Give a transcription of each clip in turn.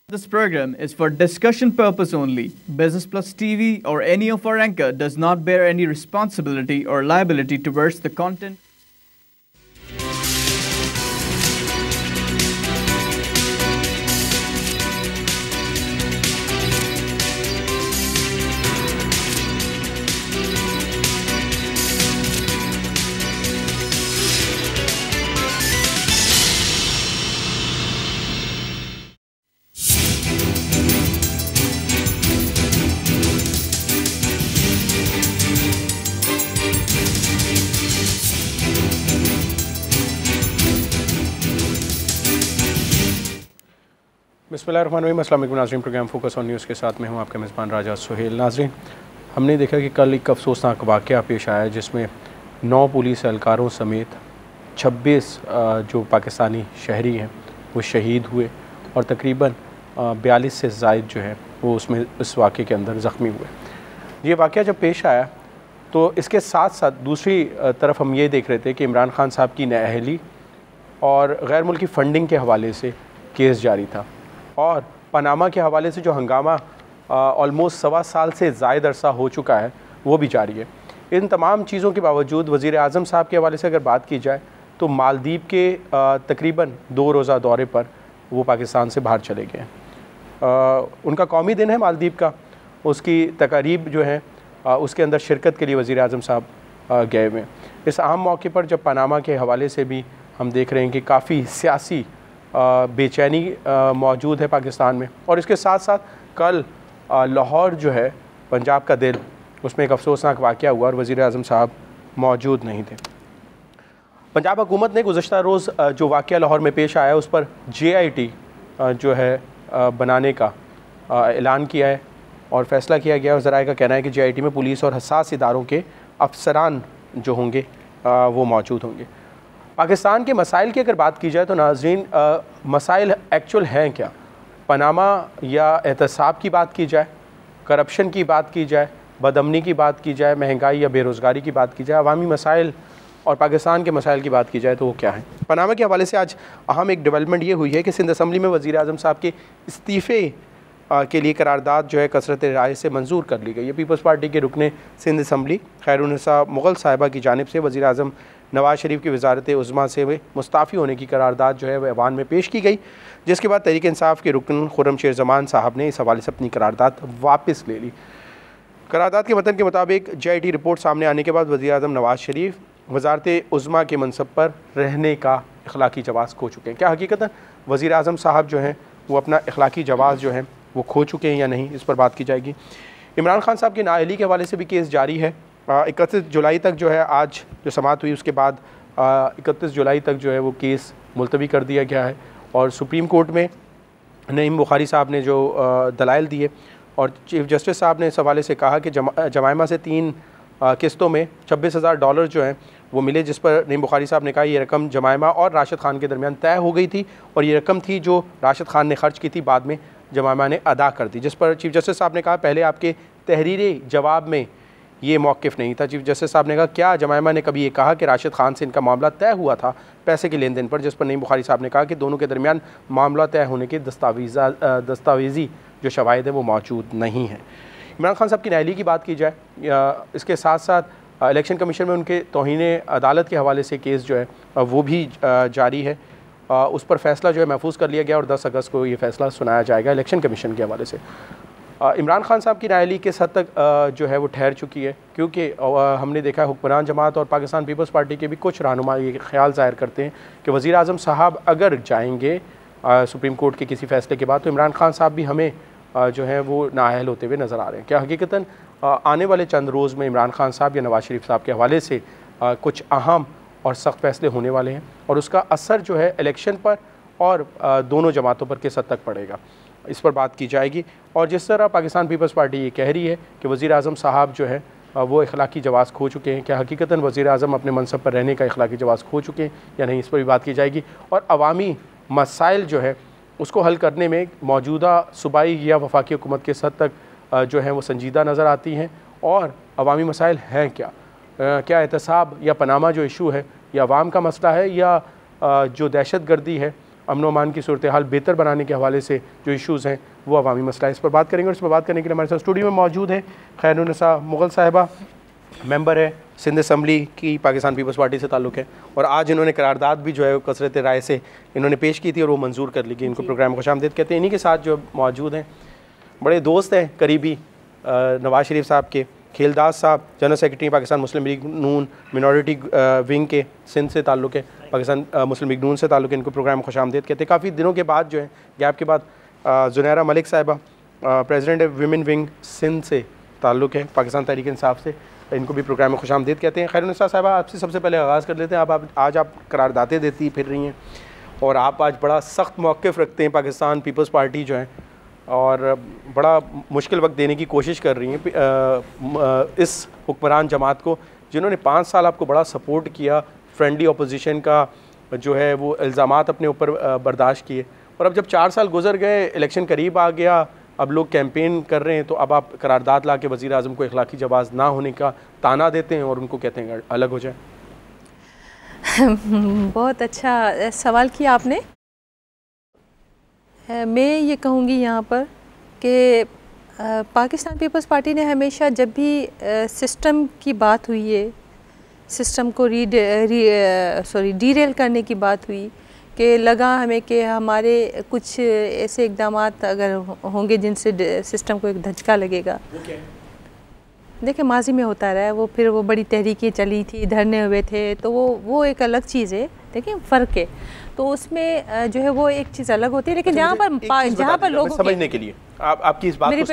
This program is for discussion purpose only. Business Plus TV or any of our anchor does not bear any responsibility or liability towards the content. बिस्मिल्लाहिर्रहमानिर्रहीम। अस्सलाम वालेकुम नाज़रीन, programme focus on news के साथ में हूँ आपके मेज़बान राजा सुहेल। नाज़रीन, हमने देखा कि कल एक अफसोसनाक वाक़या पेश आया जिसमें 9 पुलिस एहलकारों समेत 26 जो पाकिस्तानी शहरी हैं वो शहीद हुए और तकरीबन 42 से ज़ायद जो हैं वो उसमें इस वाक़े के अंदर ज़ख्मी हुए। ये वाक़या जब पेश आया तो इसके साथ साथ दूसरी तरफ हम ये देख रहे थे कि इमरान खान साहब की नाअहली और गैर मुल्की फ़ंडिंग के हवाले से केस जारी था और पनामा के हवाले से जो हंगामा ऑलमोस्ट 1.25 साल से ज़ायद अरसा हो चुका है वो भी जारी है। इन तमाम चीज़ों के बावजूद वज़ीर आज़म साहब के हवाले से अगर बात की जाए तो मालदीव के तकरीबन 2 रोज़ा दौरे पर वो पाकिस्तान से बाहर चले गए हैं। उनका कौमी दिन है मालदीव का, उसकी तकारीब जो है उसके अंदर शिरकत के लिए वज़ीर आज़म साहब गए हुए हैं। इस अहम मौके पर जब पनामा के हवाले से भी हम देख रहे हैं कि काफ़ी सियासी बेचैनी मौजूद है पाकिस्तान में, और इसके साथ साथ कल लाहौर जो है पंजाब का दिल, उसमें एक अफसोसनाक वाक़या हुआ और वज़ीर आज़म साहब मौजूद नहीं थे। पंजाब हुकूमत ने गुज़श्ता रोज़ जो वाक़या लाहौर में पेश आया उस पर JIT जो है बनाने का ऐलान किया है और फ़ैसला किया गया। और ज़राए का कहना है कि JIT में पुलिस और हसास इदारों के अफसरान जो होंगे वो मौजूद होंगे। पाकिस्तान के मसाइल की अगर बात की जाए तो नाज़रीन, मसाइल एक्चुअल हैं क्या? पनामा या एहतसाब की बात की जाए, करप्शन की बात की जाए, बदअमनी की बात की जाए, महंगाई या बेरोज़गारी की बात की जाए, अवामी मसाइल और पाकिस्तान के मसाइल की बात की जाए तो वो क्या है? पनामा के हवाले से आज अहम एक डेवलपमेंट ये हुई है कि सिंध असम्बली में वज़ीर आज़म साहब के इस्तीफ़े के लिए करारदाद जो है कसरत राय से मंजूर कर ली गई है। पीपल्स पार्टी के रुकने सिंध असम्बली खैरुन्निसा मुग़ल साहिबा की जानिब से वज़ीर आज़म नवाज़ शरीफ की वज़ारत उज़्मा से मुस्ताफ़ी होने की करारदाद जो है वह ऐवान में पेश की गई, जिसके बाद तहरीक इंसाफ के रुकन खुर्रम शेर ज़मान साहब ने इस हवाले से अपनी करारदाद वापस ले ली। करारदाद के मतन के मुताबिक JIT रिपोर्ट सामने आने के बाद वज़ीर आज़म नवाज़ शरीफ वज़ारत उज़्मा के मनसब पर रहने का अखलाकी जवाज़ खो चुके हैं। क्या हकीकतन वज़ीर आज़म साहब जो हैं वो अपना अखलाकी जवाज़ जो है वो खो चुके हैं या नहीं, इस पर बात की जाएगी। इमरान खान साहब की नाअहली के हवाले से भी केस जारी है। 31 जुलाई तक जो है, आज जो समाअत हुई उसके बाद 31 जुलाई तक जो है वो केस मुलतवी कर दिया गया है और सुप्रीम कोर्ट में नईम बुखारी साहब ने जो दलाइल दिए और चीफ जस्टिस साहब ने इस हवाले से कहा कि जमायमा से 3 किस्तों में $26,000 जो हैं वो मिले, जिस पर नईम बुखारी साहब ने कहा ये रकम जमायमा और राशिद खान के दरमियान तय हो गई थी और ये रकम थी जो राशिद खान ने ख़र्च की थी, बाद में जमायमा ने अदा कर दी। जिस पर चीफ जस्टिस साहब ने कहा पहले आपके तहरीरी जवाब में ये मौक़िफ़ नहीं था। चीफ जस्टिस साहब ने कहा क्या जमायमा ने कभी ये कहा कि राशिद खान से इनका मामला तय हुआ था पैसे के लेन देन पर? जिस पर नईम बुखारी साहब ने कहा कि दोनों के दरमियान मामला तय होने के दस्तावेज़ी जो शवाहिद है वो मौजूद नहीं है। इमरान खान साहब की नाअहली की बात की जाए, इसके साथ साथ इलेक्शन कमीशन में उनके तौहीन अदालत के हवाले से केस जो है वो भी जारी है। उस पर फ़ैसला जो है महफूज कर लिया गया और 10 अगस्त को ये फ़ैसला सुनाया जाएगा इलेक्शन कमीशन के हवाले से। इमरान खान साहब की नाअहली किस हद तक जो है वो ठहर चुकी है, क्योंकि हमने देखा है हुक्मरान जमात और पाकिस्तान पीपल्स पार्टी के भी कुछ रहनुमा ये ख्याल ज़ाहिर करते हैं कि वज़ीर आज़म साहब अगर जाएंगे सुप्रीम कोर्ट के किसी फ़ैसले के बाद तो इमरान खान साहब भी हमें जो है वो नाअहल होते हुए नज़र आ रहे हैं। क्या हकीकतन आने वाले चंद रोज़ में इमरान खान साहब या नवाज़ शरीफ साहब के हवाले से कुछ अहम और सख्त फ़ैसले होने वाले हैं और उसका असर जो है इलेक्शन पर और दोनों जमातों पर किस हद तक पड़ेगा, इस पर बात की जाएगी। और जिस तरह पाकिस्तान पीपल्स पार्टी ये कह रही है कि वज़ीर आज़म साहब जो है वो अखलाकी जवाज़ खो चुके हैं, क्या हकीकतन वज़ीर आज़म अपने मनसब पर रहने का अखलाकी जवाज़ खो चुके हैं या नहीं, इस पर भी बात की जाएगी। और अवामी मसाइल जो है उसको हल करने में मौजूदा सूबाई या वफाकी हुकूमत किस हद तक जो है वो संजीदा नज़र आती हैं और अवामी मसाइल हैं क्या? क्या एहतसाब या पनामा जो इशू है या अवाम का मसला है या जो दहशत गर्दी है अमन व अमान की सूरत हाल बेहतर बनाने के हवाले से जो इशूज़ हैं वो अवामी मसला है, इस पर बात करेंगे। और इस पर बात करने के लिए हमारे साथ स्टूडियो में मौजूद है खैरुन्निसा मुग़ल साहिबा, मेंबर है सिंध असम्बली की, पाकिस्तान पीपल्स पार्टी से ताल्लुक़ है, और आज इन्होंने करारदाद भी जो है कसरत राय से इन्होंने पेश की थी और वो मंजूर कर ली गई। इनको प्रोग्राम को खुशामदीद कहते हैं। इन्हीं के साथ जो मौजूद हैं बड़े दोस्त हैं करीबी नवाज शरीफ साहब के, खेलदास साहब जनरल सेक्रेटरी पाकिस्तान मुस्लिम लीग नून मिनॉरिटी विंग के, सिंध से ताल्लुक़ है, पाकिस्तान मुस्लिम लीग नून से ताल्लुक़ है। इनको प्रोग्राम खुशामदीद कहते हैं। काफ़ी दिनों के बाद जो है गैप के बाद जुनैरा मलिक साहिबा प्रेसिडेंट है विमेन विंग सिंध से ताल्लुक़ है, पाकिस्तान तहरीक इंसाफ से, इनको भी प्रोग्राम में खुशामदीद कहते हैं। खैरुन्निसा साहिबा, आपसे सबसे पहले आगाज़ कर लेते हैं। आज आप करारदातें देती फिर रही हैं और आप आज बड़ा सख्त मौक़िफ़ रखते हैं पाकिस्तान पीपल्स पार्टी जो है, और बड़ा मुश्किल वक्त देने की कोशिश कर रही हैं इस हुक्मरान जमात को, जिन्होंने 5 साल आपको बड़ा सपोर्ट किया, फ्रेंडली अपोजिशन का जो है वो इल्ज़ामात अपने ऊपर बर्दाश्त किए, और अब जब 4 साल गुजर गए, इलेक्शन करीब आ गया, अब लोग कैंपेन कर रहे हैं, तो अब आप करारदाद ला के वज़ीर आज़म को इखलाकी जवाज़ ना होने का ताना देते हैं और उनको कहते हैं अलग हो जाए। बहुत अच्छा सवाल किया आपने। मैं ये कहूँगी यहाँ पर कि पाकिस्तान पीपल्स पार्टी ने हमेशा जब भी सिस्टम की बात हुई है, सिस्टम को डीरेल करने की बात हुई, कि लगा हमें कि हमारे कुछ ऐसे इक़दामात अगर होंगे जिनसे सिस्टम को एक धचका लगेगा। देखिए माजी में होता रहा है वो, फिर वो बड़ी तहरीकें चली थी, धरने हुए थे, तो वो एक अलग चीज़ है। देखिए फ़र्क है, तो उसमें जो है वो एक चीज़ अलग होती है, लेकिन जहाँ पर लोग समझने के लिए आपकी इस बात मेरी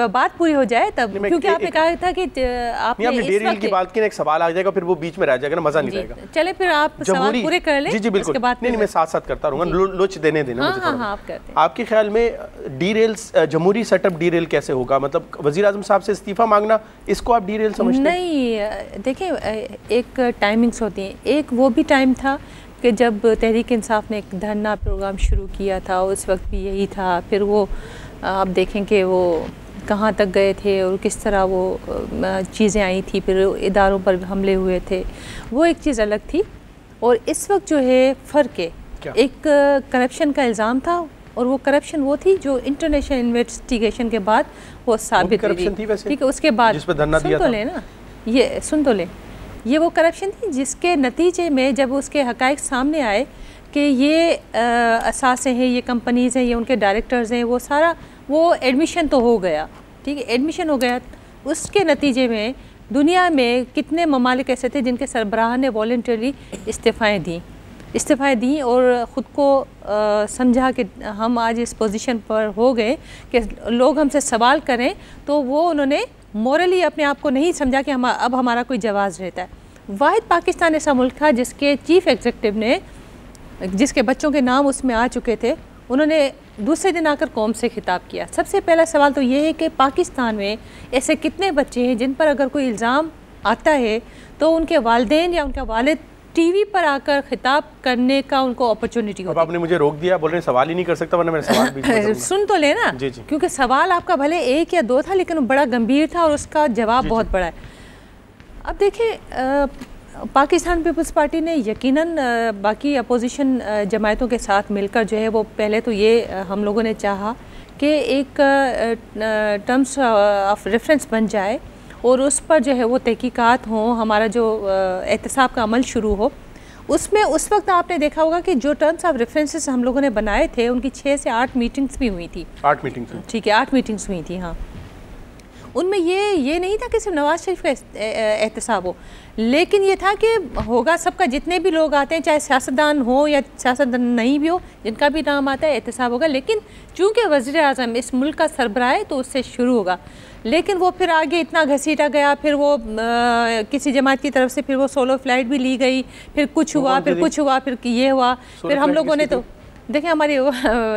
बात पूरी हो जाए तब, क्योंकि आपने कहा था कि आपने डेरियल की बात की ना, एक सवाल आ जाएगा फिर वो बीच में रह जाएगा ना, मज़ा नहीं रहेगा। चले फिर आप सवाल पूरे कर लें। जी बिल्कुल, नहीं मैं साथ साथ करता रहूँगा, लुच देने देना मुझे थोड़ा। आप करते हैं। आपके ख्याल में डीरेल, जमहूरी सेटअप डीरेल कैसे होगा? मतलब वज़ीर आज़म साहब से इस्तीफ़ा मांगना, इसको आप डीरेल समझते हैं? नहीं, देखिए एक टाइमिंग्स होती हैं। एक वो भी टाइम था कि जब तहरीक इंसाफ ने एक धरना प्रोग्राम शुरू किया था, उस वक्त भी यही था। फिर वो आप देखें कि वो कहाँ तक गए थे और किस तरह वो चीज़ें आई थी, फिर इदारों पर हमले हुए थे, वो एक चीज़ अलग थी। और इस वक्त जो है फ़र्क है, एक करप्शन का इल्ज़ाम था, और वो करप्शन वो थी जो इंटरनेशनल इन्वेस्टिगेशन के बाद वो साबित हुई थी। ठीक है, उसके बाद सुन तो लें ना, ये सुन तो लें, ये वो करप्शन थी जिसके नतीजे में जब उसके हक़ाइक़ सामने आए कि ये असासे हैं, ये कंपनीज़ हैं, ये उनके डायरेक्टर्स हैं, वो सारा वो एडमिशन तो हो गया। ठीक है, एडमिशन हो गया। उसके नतीजे में दुनिया में कितने ममालिक ऐसे थे जिनके सरबराह ने वॉलंटरी इस्तीफ़ाएँ दी और ख़ुद को समझा कि हम आज इस पोजीशन पर हो गए कि लोग हमसे सवाल करें, तो वो उन्होंने मॉरली अपने आप को नहीं समझा कि अब हमारा कोई जवाज़ रहता है। वाहिद पाकिस्तान ऐसा मुल्क था जिसके चीफ़ एग्जीक्यूटिव ने, जिसके बच्चों के नाम उसमें आ चुके थे, उन्होंने दूसरे दिन आकर कौम से खिताब किया। सबसे पहला सवाल तो ये है कि पाकिस्तान में ऐसे कितने बच्चे हैं जिन पर अगर कोई इल्ज़ाम आता है तो उनके वालिदैन या उनका वालिद टीवी पर आकर खिताब करने का उनको अपॉर्चुनिटी होती है। अब आपने मुझे रोक दिया, बोल रहे सवाल ही नहीं कर सकता, वरना मेरा सवाल भी सुन तो लेना। जी जी। क्योंकि सवाल आपका भले 1 या 2 था, लेकिन वो बड़ा गंभीर था और उसका जवाब बहुत बड़ा है। अब देखिए, पाकिस्तान पीपल्स पार्टी ने यकीनन बाकी अपोजिशन जमायतों के साथ मिलकर जो है वो पहले तो ये हम लोगों ने चाहा कि एक टर्म्स ऑफ रेफरेंस बन जाए और उस पर जो है वो तहकीकात हों, हमारा जो एहतसाब का अमल शुरू हो। उसमें उस वक्त आपने देखा होगा कि जो टर्म्स ऑफ रेफरेंसेस हम लोगों ने बनाए थे, उनकी 6 से 8 मीटिंग्स भी हुई थी। 8 मीटिंग्स? ठीक है, 8 मीटिंग्स हुई थी। हाँ, उनमें ये नहीं था कि सिर्फ नवाज शरीफ का एहतसाब हो, लेकिन ये था कि होगा सबका, जितने भी लोग आते हैं, चाहे सियासतदान हो या सियासतदान नहीं भी हो, जिनका भी नाम आता है एहतसाब होगा। लेकिन चूँकि वज़ीर आज़म इस मुल्क का सरबराह है तो उससे शुरू होगा। लेकिन वो फिर आगे इतना घसीटा गया, फिर वो किसी जमात की तरफ से फिर वो सोलो फ्लाइट भी ली गई, फिर कुछ हुआ, फिर कुछ हुआ, फिर ये हुआ, फिर हम लोगों ने तो देखें हमारे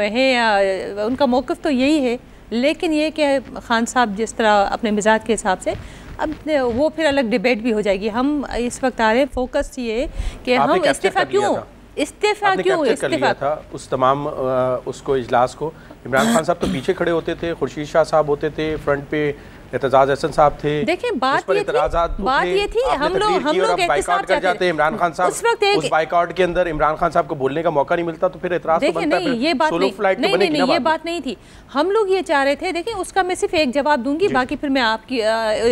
है उनका मौक़िफ़ तो यही है। लेकिन ये कि खान साहब जिस तरह अपने मिजाज के हिसाब से, अब वो फिर अलग डिबेट भी हो जाएगी। हम इस वक्त आ रहे हैं, फोकस ये कि हम इस्तीफ़ा क्यों था उस तमाम उसको इजलास को। इमरान खान साहब तो पीछे खड़े होते थे, खुर्शीद शाह साहब होते थे फ्रंट पे, एतजाज हसन साहब थे। देखिए बात ये थी हम लोग बाइकआउट कर जाते हैं इमरान खान साहब, उस बाइकआउट के अंदर इमरान खान साहब को बोलने का मौका नहीं मिलता तो फिर एतराज तो बनता है। ये बात नहीं, ये बात नहीं थी। हम लोग ये चाह रहे थे, देखिए उसका मैं सिर्फ एक जवाब दूंगी, बाकी फिर मैं आपकी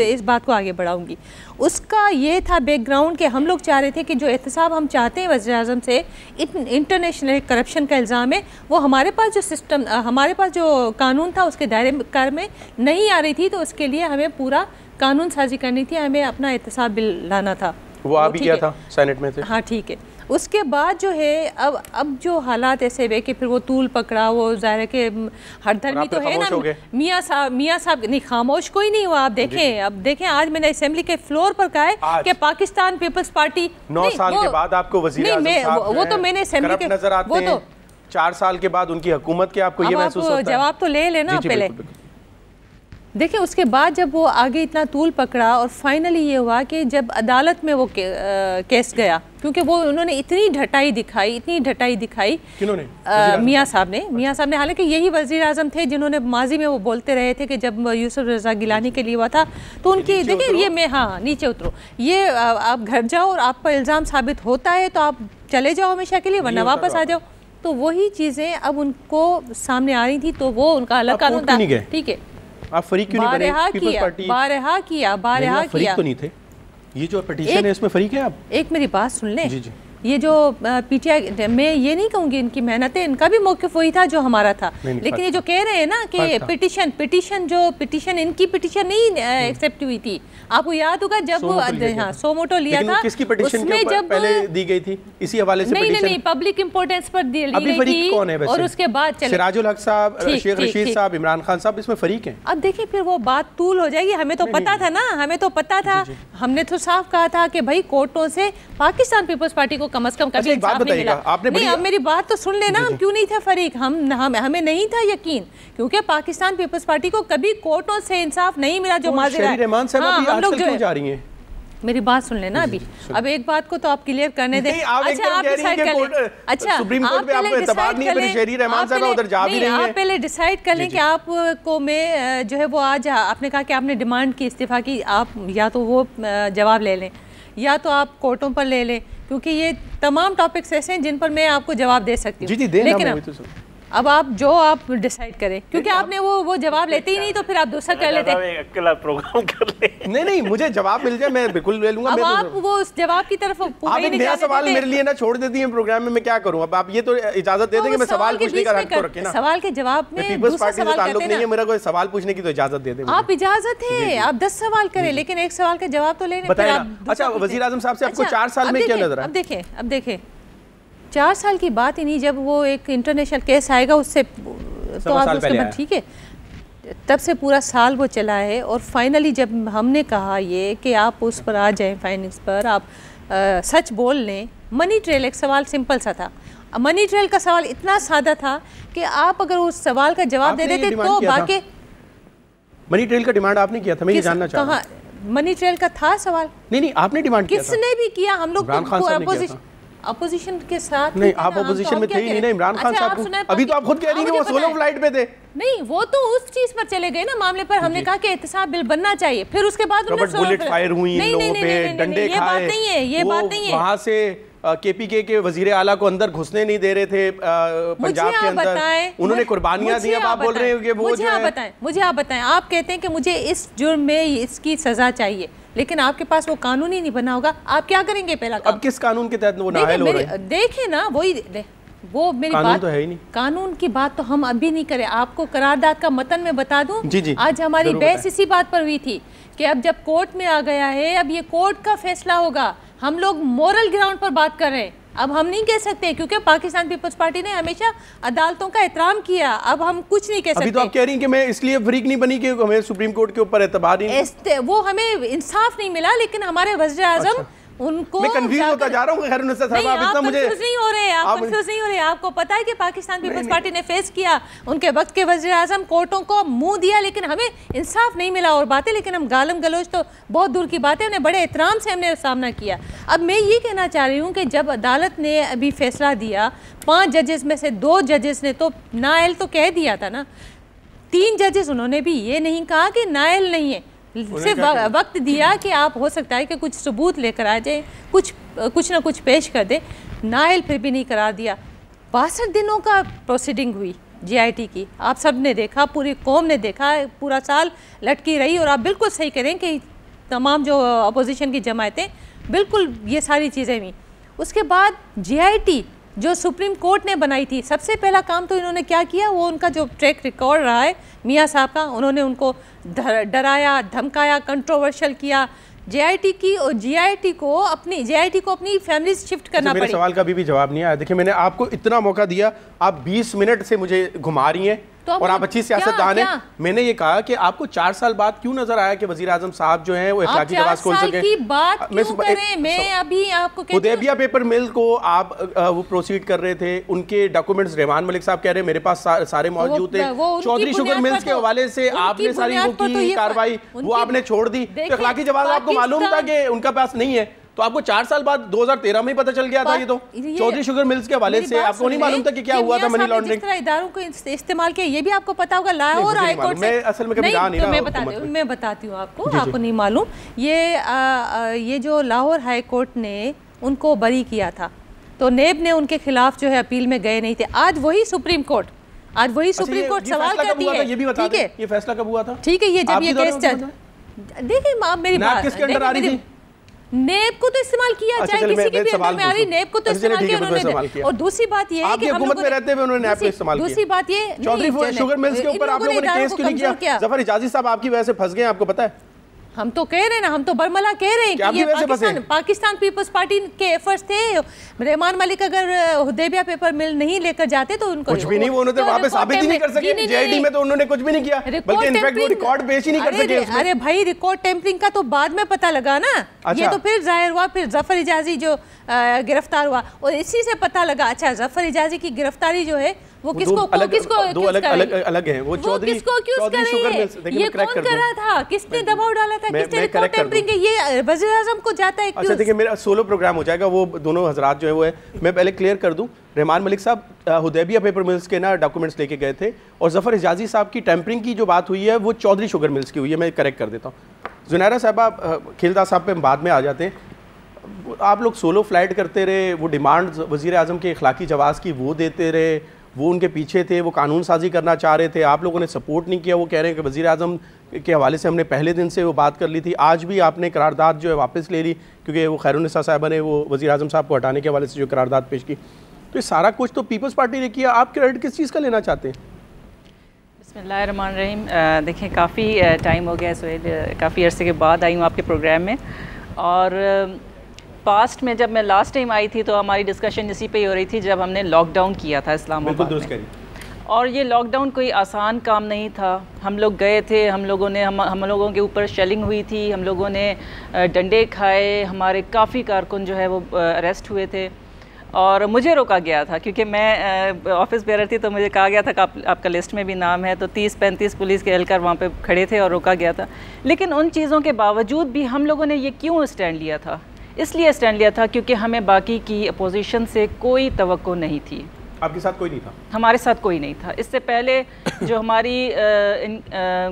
इस बात को आगे बढ़ाऊंगी। उसका ये था बैकग्राउंड कि हम लोग चाह रहे थे कि जो एहतसाब हम चाहते हैं वज़ीर आज़म से, इंटरनेशनल करप्शन का इल्ज़ाम है, वो हमारे पास जो सिस्टम, हमारे पास जो कानून था उसके दायरे कार में नहीं आ रही थी, तो उसके लिए हमें पूरा कानून साजी करनी थी, हमें अपना एहतसाब बिल लाना था। वो आ भी गया था, सेनेट में थे। हाँ ठीक है। उसके बाद जो है अब जो हालात ऐसे हुए कि फिर वो तूल पकड़ा, वो ज़ाहिर है कि हरधर्मी तो है ना, मियाँ साहब नहीं, खामोश कोई नहीं हुआ। आप देखें, अब देखें आज मैंने असेंबली के फ्लोर पर कहा है कि पाकिस्तान पीपल्स पार्टी 9 साल के बाद आपको वज़ीर आज़म साहब वो तो मैंने असेंबली के नजर आते हैं, 4 साल के बाद उनकी हुकूमत के आपको ये महसूस होता है? जवाब तो ले लेना पहले। देखिए उसके बाद जब वो आगे इतना तूल पकड़ा और फाइनली ये हुआ कि जब अदालत में वो केस गया, क्योंकि वो उन्होंने इतनी ढटाई दिखाई किन्होंने? मियाँ साहब ने हालांकि यही वज़ीर आज़म थे जिन्होंने माजी में वो बोलते रहे थे कि जब यूसुफ रज़ा गिलानी के लिए हुआ था तो उनकी देखिए ये मैं नीचे उतरो, ये आप घर जाओ और आप पर इल्ज़ाम साबित होता है तो आप चले जाओ हमेशा के लिए, वरना वापस आ जाओ। तो वही चीज़ें अब उनको सामने आ रही थी, तो वो उनका अलग कानून था। ठीक है, आप फरीक क्यों नहीं बने? पीपल्स पार्टी बारहा किया फरीक तो नहीं थे, ये जो पिटीशन है इसमें फरीक है आप? एक मेरी बात सुन लें। जी जी। ये जो पीटीआई, मैं ये नहीं कहूँगी इनकी मेहनत है, इनका भी मौक़िफ़ वही था जो हमारा था, लेकिन ये जो कह रहे हैं ना कि पिटीशन इनकी पिटीशन नहीं एक्सेप्ट हुई थी। आपको याद होगा जब वो सोमोटो लिया था, किसकी पिटीशन जब पहले दी गई थी इसी हवाले से? नहीं, पब्लिक इंपोर्टेंस पर दी गई कौन है? और उसके बाद सिराजुल हक साहब, शेख रशीद साहब, इमरान खान साहब, इसमें फरीक हैं। अब देखिए फिर वो बात तूल हो जाएगी। हमें तो पता था ना, हमने तो साफ कहा था कि भाई कोर्टों से पाकिस्तान पीपल्स पार्टी को कम से कम कभी इंसाफ नहीं मिला। नहीं, अब मेरी बात तो सुन लेना, हम क्यों नहीं थे फरीक, हमें नहीं था यकीन, क्योंकि पाकिस्तान पीपल्स पार्टी को कभी कोर्टों से इंसाफ नहीं मिला जो माजरा है। हम लोग जो जा रही हैं, मेरी बात सुन लेना अभी। अब एक बात को तो आप क्लियर करने दें। अच्छा आप डिसाइड कर लें, अच्छा सुप्रीम कोर्ट पे आपको एतबार नहीं है, फिर शहरी रहमान साहब उधर जा भी रही हैं। आप पहले डिसाइड कर लें कि आपको मैं जो है वो आज आपने कहा कि आपने डिमांड की इस्तीफा की, आप या तो वो जवाब ले लें या तो आप कोर्टों पर ले लें, क्योंकि ये तमाम टॉपिक्स ऐसे हैं जिन पर मैं आपको जवाब दे सकती हूँ। लेकिन अब आप डिसाइड करें, क्योंकि आपने वो जवाब लेते ही नहीं, तो फिर आप दूसरा कर लेते हैं। अकेला प्रोग्राम कर ले। नहीं, मुझे जवाब मिल जाए मैं बिल्कुल ले लूंगा। अब आप वो उस जवाब की तरफ आप एक नया सवाल मेरे लिए ना छोड़ देती हैं प्रोग्राम में, मैं क्या करूं? अब आप ये तो इजाजत दे देंगे मैं सवाल पूछने का हक तो रखें ना। सवाल के जवाब में पीपल्स पार्टी से ताल्लुक नहीं है मेरा, कोई सवाल पूछने की तो इजाजत दे दें। आप इजाजत है, आप 10 सवाल करें, लेकिन एक सवाल का जवाब तो लेने। अच्छा, वज़ीर आज़म साहब से आपको 4 साल में क्या नजर आया? अब देखें 4 साल की बात ही नहीं, जब वो एक इंटरनेशनल केस आएगा उससे तो आप उसके बाद ठीक है, तब से पूरा साल वो चला है। और फाइनली जब हमने कहा ये कि आप उस पर आ जाएं, फाइनेंस पर आप सच बोल लें। मनी ट्रेल एक सवाल सिंपल सा था, मनी ट्रेल का सवाल इतना सादा था कि आप अगर उस सवाल का जवाब दे देते तो बाकी। मनी ट्रेल का डिमांड आपने किया था, मैं ये जानना चाहता हूं। मनी ट्रेल का था सवाल? नहीं, आपने डिमांड किया था। किसने भी किया, हम लोग अपोजिशन के साथ नहीं, आप अपोजिशन में थे ही नहीं ना। इमरान खान साहब अभी तो आप खुद कह रही हैं कि वो सोलो फ्लाइट पे थे। नहीं, वो तो उस चीज पर चले गए ना, मामले पर हमने कहा कि एहतसाब बिल बनना चाहिए, फिर उसके बाद उन्होंने बुलेट फायर हुई, लोगों पे डंडे खाए। ये बात नहीं है। वहां से केपीके के वजीर आला को अंदर घुसने नहीं दे रहे थे पंजाब के अंदर, उन्होंने कुर्बानियां दी। अब आप बोल रहे हो कि वो मुझे आप बताएं, आप कहते हैं कि मुझे इस जुर्म में इसकी सजा चाहिए, लेकिन आपके पास वो कानून ही नहीं बना होगा, आप क्या करेंगे? पहला अब किस कानून के तहत वो नाअहल हो रहे हैं? देखे ना, वो मेरी बात तो है ही नहीं। कानून की बात तो हम अभी नहीं करें। आपको करारदाद का मतन में बता दूं। जी, आज हमारी बहस इसी बात पर हुई थी कि अब जब कोर्ट में आ गया है, अब ये कोर्ट का फैसला होगा। हम लोग मोरल ग्राउंड पर बात कर रहे हैं, अब हम नहीं कह सकते, क्योंकि पाकिस्तान पीपल्स पार्टी ने हमेशा अदालतों का एहतराम किया। अब हम कुछ नहीं कह सकते। अभी तो आप कह रही हैं कि मैं इसलिए फरीक नहीं बनी कि हमें सुप्रीम कोर्ट के ऊपर एतबार नहीं, वो हमें इंसाफ नहीं मिला, लेकिन हमारे वज़ीर आज़म उनको मैं कंफ्यूज होता जा रहा हूं। खैर उन्नत साहब, आप इतना मुझे कंफ्यूज नहीं हो रहे, आप कंफ्यूज नहीं हो रहे। आपको पता है कि पाकिस्तान पीपल्स पार्टी ने फेस किया, उनके वक्त के वज़ीर आज़म कोर्टों को मुंह दिया, लेकिन हमें इंसाफ नहीं मिला और बातें। लेकिन हम गालम गलोच तो बहुत दूर की बात है, उन्हें बड़े एहतराम से हमने सामना किया। अब मैं ये कहना चाह रही हूँ कि जब अदालत ने अभी फैसला दिया, 5 जजेस में से 2 जजेस ने तो नाअहल तो कह दिया था ना, 3 जजेस, उन्होंने भी ये नहीं कहा कि नायल नहीं है, सिर्फ वक्त दिया कि आप हो सकता है कि कुछ सबूत लेकर आ जाए, कुछ ना कुछ पेश कर दे। नायल फिर भी नहीं करार दिया। 62 दिनों का प्रोसीडिंग हुई GIT की, आप सब ने देखा, पूरी कौम ने देखा, पूरा साल लटकी रही। और आप बिल्कुल सही करें कि तमाम जो अपोजिशन की जमायतें बिल्कुल ये सारी चीज़ें हुई। उसके बाद GIT जो सुप्रीम कोर्ट ने बनाई थी, सबसे पहला काम तो इन्होंने क्या किया, वो उनका जो ट्रैक रिकॉर्ड रहा है मियाँ साहब का, उन्होंने उनको डराया, धमकाया, कंट्रोवर्शियल किया GIT की, और GIT को अपनी फैमिली शिफ्ट करना पड़ी। मेरे सवाल का अभी भी जवाब नहीं आया। देखिए, मैंने आपको इतना मौका दिया, आप 20 मिनट से मुझे घुमा रही हैं और आप अच्छी सियासतदान हैं। मैंने ये कहा कि आपको 4 साल बाद क्यों नजर आया कि वजीर आजम साहब जो हैं वो इखलाकी जवाब खोल सके? की बात क्यों करें? मैं अभी आपको हुदैबिया पेपर मिल को आप वो प्रोसीड कर रहे थे, उनके डॉक्यूमेंट्स रहमान मलिक साहब कह रहे हैं मेरे पास सारे मौजूद थे। चौधरी शुगर मिल्स के हवाले से आपने सारी वो की कार्रवाई वो आपने छोड़ दी। इखलाकी जवाब आपको मालूम था कि उनका पास नहीं है, तो आपको 4 साल बाद 2013 में ही पता चल गया था। ये तो चौधरी शुगर मिल्स के हवाले से आपको नहीं मालूम था कि क्या हुआ था मनी लॉन्ड्रिंग? जिस तरह इदारों को इस्तेमाल किया ये भी आपको पता होगा। लाहौर हाई कोर्ट से असल में कभी रहा नहीं रहा, मैं बताती हूँ आपको नहीं मालूम। ये जो लाहौर हाई कोर्ट ने उनको बरी किया था, तो नेब ने उनके खिलाफ जो है अपील में गए नहीं थे। आज वही सुप्रीम कोर्ट सवाल करती है। ठीक है, ये फैसला कब हुआ था? ठीक है, ये जब ये केस देखिए, आप मेरी बात किसके अंडर आ रही थी? नेब को तो इस्तेमाल किया, चाहे किसी की भी अंदर में आ रही, नेब को तो इस्तेमाल किया उन्होंने। और दूसरी बात ये है कि हम लोगों ने रहते हुए उन्होंने नेब को इस्तेमाल किया। दूसरी बात ये, चौधरी शुगर मिल्स के ऊपर आप लोगों ने केस क्यों नहीं किया? जफर हिजाजी साहब आपकी वजह से फंस गए, आपको पता है? हम तो कह रहे हैं ना, हम तो बरमला कह रहे हैं कि ये पाकिस्तान पीपल्स पार्टी के एफर्ट्स थे। रहमान मलिक अगर हुदैबिया पेपर मिल नहीं लेकर जाते तो उनको कुछ भी नहीं, वो उन्होंने वापस साबित ही नहीं कर सके। GIT में तो उन्होंने कुछ भी नहीं किया, बल्कि इनफैक्ट वो रिकॉर्ड पेश ही नहीं कर सके। अरे भाई, रिकॉर्ड टेम्परिंग का तो बाद में पता लगा ना। ये तो फिर जाहिर हुआ, फिर जफर हिजाजी जो गिरफ्तार हुआ और इसी से पता लगा। अच्छा, जफर हिजाजी की गिरफ्तारी जो है वो किसको अलग है, वो चौधरी शुगर मिल्स, ये कौन कर रहा था, किसने दबाव डाला था, किसने रिकॉर्ड टेम्परिंग? ये वज़ीर आज़म को जाता है। अच्छा, देखिए, मेरा सोलो प्रोग्राम हो जाएगा, वो दोनों हजरात जो है वो है। मैं पहले क्लियर कर दूं, रहमान मलिक साहब हुदैबिया पेपर मिल्स के ना डॉक्यूमेंट्स लेके गए थे, और जफर हिजाजी साहब की टेम्परिंग की जो बात हुई है वो चौधरी शुगर मिल्स की हुई है। मैं करेक्ट कर देता हूँ। जुनैरा साहबा, खिलदा साहब पे बाद में आ जाते हैं। आप लोग सोलो फ्लाइट करते रहे, वो डिमांड वज़ीर आज़म के इखलाकी जवाज़ की वो देते रहे, वो उनके पीछे थे, वो कानून साजी करना चाह रहे थे, आप लोगों ने सपोर्ट नहीं किया। वो कह रहे हैं कि वज़ीर आज़म के हवाले से हमने पहले दिन से वो बात कर ली थी। आज भी आपने करारदाद जो है वापस ले ली, क्योंकि वो खैरुन्निसा साहिबा ने वो वज़ीर आज़म साहब को हटाने के हवाले से जो करारदाद पेश की। तो ये सारा कुछ तो पीपल्स पार्टी ने किया, आप क्रेडिट किस चीज़ का लेना चाहते हैं? बिस्मिल्लाहिर्रहमानिर्रहीम। देखिए, काफ़ी टाइम हो गया सोहेल, काफ़ी अरसे के बाद आई हूँ आपके प्रोग्राम में। और पास्ट में जब मैं लास्ट टाइम आई थी तो हमारी डिस्कशन इसी पे ही हो रही थी, जब हमने लॉकडाउन किया था इस्लामाबाद में। और ये लॉकडाउन कोई आसान काम नहीं था। हम लोग गए थे, हम लोगों के ऊपर शेलिंग हुई थी, हम लोगों ने डंडे खाए, हमारे काफ़ी कारकुन जो है वो अरेस्ट हुए थे। और मुझे रोका गया था क्योंकि मैं ऑफिस बेरर थी, तो मुझे कहा गया था कि आपका लिस्ट में भी नाम है। तो 30-35 पुलिस के एहलकार वहाँ पे खड़े थे और रोका गया था। लेकिन उन चीज़ों के बावजूद भी हम लोगों ने ये क्यों स्टैंड लिया था? इसलिए स्टैंड लिया था क्योंकि हमें बाकी की अपोजिशन से कोई तवक्को नहीं थी। आपके साथ कोई नहीं था? हमारे साथ कोई नहीं था। इससे पहले जो हमारी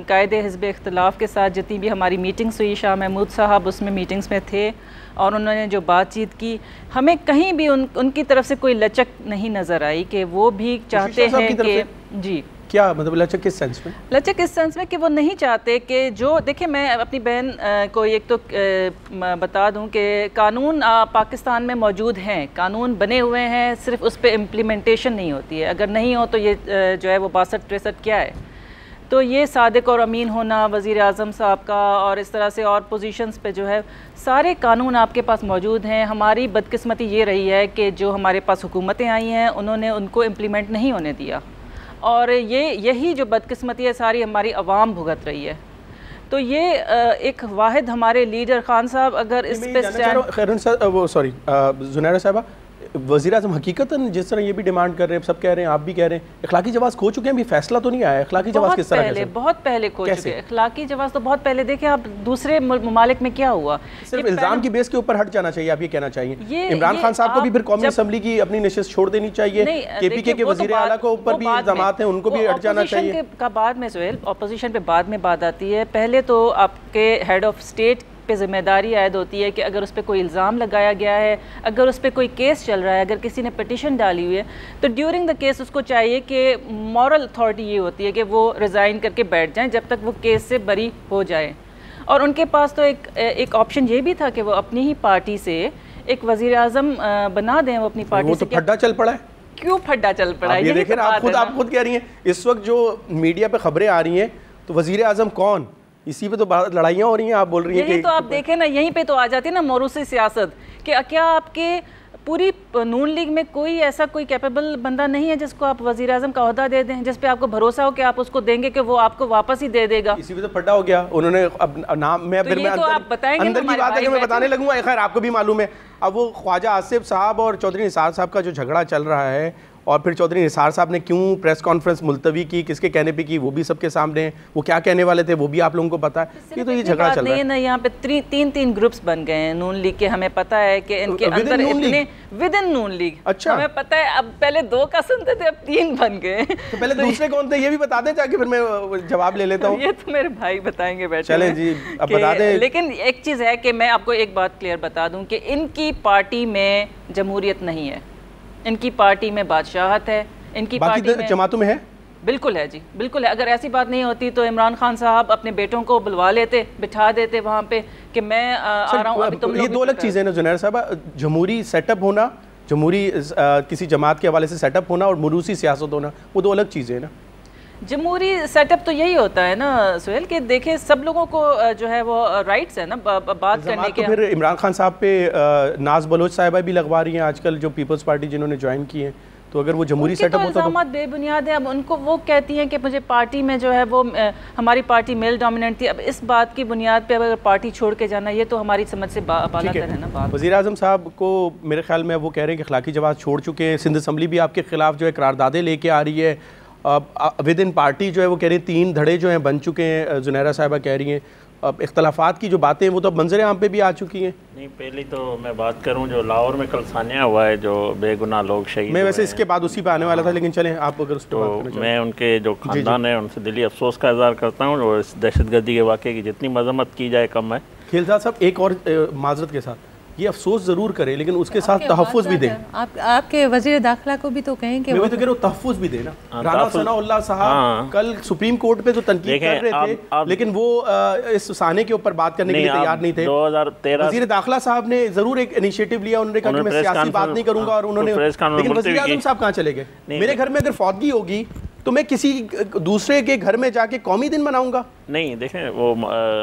कायदे हिज़्ब इख्तिलाफ़ के साथ जितनी भी हमारी मीटिंग्स हुई, शाह महमूद साहब उसमें मीटिंग्स में थे और उन्होंने जो बातचीत की, हमें कहीं भी उनकी तरफ से कोई लचक नहीं नज़र आई कि वो भी चाहते हैं कि जी क्या मतलब लचक किस सेंस में? लचक इस सेंस में कि वो नहीं चाहते कि जो देखिए, मैं अपनी बहन को एक तो बता दूं कि कानून पाकिस्तान में मौजूद हैं, कानून बने हुए हैं, सिर्फ उस पर इम्प्लीमेंटेशन नहीं होती है। अगर नहीं हो तो ये जो है वो 62-63 क्या है। तो ये सादिक और अमीन होना वज़ीर आज़म साहब का और इस तरह से और पोजीशंस पे जो है सारे कानून आपके पास मौजूद हैं। हमारी बदकिस्मती ये रही है कि जो हमारे पास हुकूमतें आई हैं उन्होंने उनको इम्प्लीमेंट नहीं होने दिया, और यही जो बदकिस्मती है सारी हमारी अवाम भुगत रही है। तो ये एक वाहिद हमारे लीडर खान साहब अगर इस पे जुनैरा साहबा, वज़ीर आज़म हकीकतन जिस तरह ये भी डिमांड कर रहे हैं, सब कह रहे हैं, आप भी कह रहे हैं, इखलाकी जवाज़ खो चुके हैं, अभी फैसला तो नहीं आया, इखलाकी जवाज़ किस तरह है? बहुत पहले खो चुके हैं इखलाकी जवाज़ तो बहुत पहले। देखिए आप दूसरे ममालिक में क्या हुआ, सिर्फ इल्ज़ाम की बेस के ऊपर हट जाना चाहिए, आप ये कहना चाहिए। इमरान खान साहब को भी फिर कौमी असम्बली की अपनी नशिस्त छोड़ देनी चाहिए, KPK के वज़ीर आला को ऊपर भी इल्ज़ामात हैं, उनको भी हट जाना चाहिए। का बाद में सुहेल, ऑपोजिशन पे बाद में बात आती है, पहले तो आपके हेड ऑफ स्टेट पे जिम्मेदारी आयद होती है कि अगर उस पर कोई इल्ज़ाम लगाया गया है, अगर उस पर कोई केस चल रहा है, अगर किसी ने पिटिशन डाली हुई है, तो ड्यूरिंग द केस उसको चाहिए कि मॉरल अथॉरिटी ये होती है कि वो रिज़ाइन करके बैठ जाएं जब तक वो केस से बरी हो जाए। और उनके पास तो एक ऑप्शन ये भी था कि वो अपनी ही पार्टी से एक वज़ीर आज़म बना दें, वो अपनी पार्टी से। फड्डा चल पड़ा है, क्यों फड्डा चल पड़ा है? ये देखें, आप खुद कह रही हैं इस वक्त जो मीडिया पे खबरें आ रही हैं, तो वज़ीर आज़म कौन, इसी पे तो लड़ाइयाँ हो रही हैं, आप बोल रही हैं कि तो आप देखें ना, यहीं पे तो आ जाती है ना मौरूसी सियासत कि क्या आपके पूरी नून लीग में कोई ऐसा कोई कैपेबल बंदा नहीं है जिसको आप वज़ीर आज़म का ओहदा दे दें, जिस पे आपको भरोसा हो कि आप उसको देंगे कि वो आपको वापस ही दे देगा। इसी पे तो फड्डा हो गया उन्होंने। अब नाम मैं तो फिर मैं आप बताएंगे, अंदर की बात है कि मैं बताने लगूंगा, खैर आपको भी मालूम है। अब वो ख्वाजा आसिफ साहब और चौधरी निसार साहब का जो झगड़ा चल रहा है, और फिर चौधरी निसार साहब ने क्यों प्रेस कॉन्फ्रेंस मुलतवी की, किसके कहने पे की, वो भी सबके सामने है, वो क्या कहने वाले थे वो भी आप लोगों को पता है। ये तो ये झगड़ा चल रहा है ना, यहाँ पे तीन ग्रुप्स बन गए हैं नून लीग के, हमें पता है कि इनके अंदर इतने विद इन नून लीग, अच्छा हमें पता है। अब पहले 2 का सुनते थे, अब 3 बन गए। तो पहले दूसरे कौन थे ये भी बता दें ताकि फिर मैं जवाब ले लेता हूँ। ये तो मेरे भाई बताएंगे बैठे। चले जी, अब बता दें। लेकिन एक चीज़ है कि मैं आपको एक बात क्लियर बता दूं कि इनकी पार्टी में जमहूरियत नहीं है, इनकी पार्टी में बादशाहत है, इनकी पार्टी में जमातों में है। बिल्कुल है जी, बिल्कुल है। अगर ऐसी बात नहीं होती तो इमरान खान साहब अपने बेटों को बुलवा लेते, बिठा देते वहाँ पे कि मैं आ रहा हूँ। अभी तुम ये 2 अलग चीज़ें हैं ना जुनैर साहब, जमहूरी सेटअप होना, जमहूरी किसी जमात के हवाले से सेटअप होना और मुरूसी सियासत होना, वो 2 अलग चीज़ें हैं ना। जमहूरी सेटअप तो यही होता है ना सुहेल, कि देखे सब लोगों को जो है वो राइट्स है ना बात करने के। फिर इमरान खान साहब पे नाज बलोच साहिबा भी लगवा रही हैं आजकल, जो पीपल्स पार्टी जिन्होंने ज्वाइन की है, तो अगर वो जमहूरी सेटअप होता तो बेबुनियाद है। अब उनको वो कहती हैं कि मुझे पार्टी में जो है वो हमारी पार्टी मेल डोमिनेंट थी, अब इस बात की बुनियाद पे अगर पार्टी छोड़ के जाना, ये तो हमारी समझ से बालातर है ना बात। वज़ीर आज़म साहब को मेरे ख्याल में वो कह रहे हैं कि इखलाकी जवाज़ छोड़ चुके हैं, सिंध असम्बली भी आपके खिलाफ जो है करारदादे लेके आ रही है, विद इन पार्टी जो है वो कह रही है 3 धड़े जो हैं बन चुके हैं, जुनैरा साहिबा कह रही हैं। अब इख्तलाफात की जो बातें हैं वो तो अब मंजर आम पे भी आ चुकी हैं। नहीं, पहले तो मैं बात करूं जो लाहौर में कल सान्या हुआ है, जो बेगुनाह लोग शहीद, मैं वैसे इसके बाद उसी पे आने वाला था, लेकिन चलें आप अगर उस पर तो मैं उनके जो खानदान है उनसे दिली अफसोस का इज़हार करता हूँ, और इस दहशतगर्दी के वाक़े की जितनी मजम्मत की जाए कम है। खेलसाद साहब एक और माजरत के साथ ये अफसोस ज़रूर करे, लेकिन उसके साथ तहफ़्फ़ुज़ भी दें। आपके वज़ीर दाखिला को भी तो कहें कि मैं तो कह रहा हूँ तहफ़्फ़ुज़ भी देना। राना सनाउल्लाह साहब कल सुप्रीम कोर्ट पे तो तनकीद कर रहे थे, लेकिन वो इस साने के ऊपर बात करने के लिए तैयार नहीं थे। 2013 वज़ीर दाखिला साहब ने ज़रूर एक इनिशिएटिव लिया, उन्होंने कहा कि मैं सियासी बात नहीं करूँगा, और उन्होंने, लेकिन वज़ीर आज़म साहब कहाँ चले गए? मेरे घर में अगर फौतगी होगी तो मैं किसी दूसरे के घर में जाके कौमी दिन मनाऊंगा? नहीं, देखें वो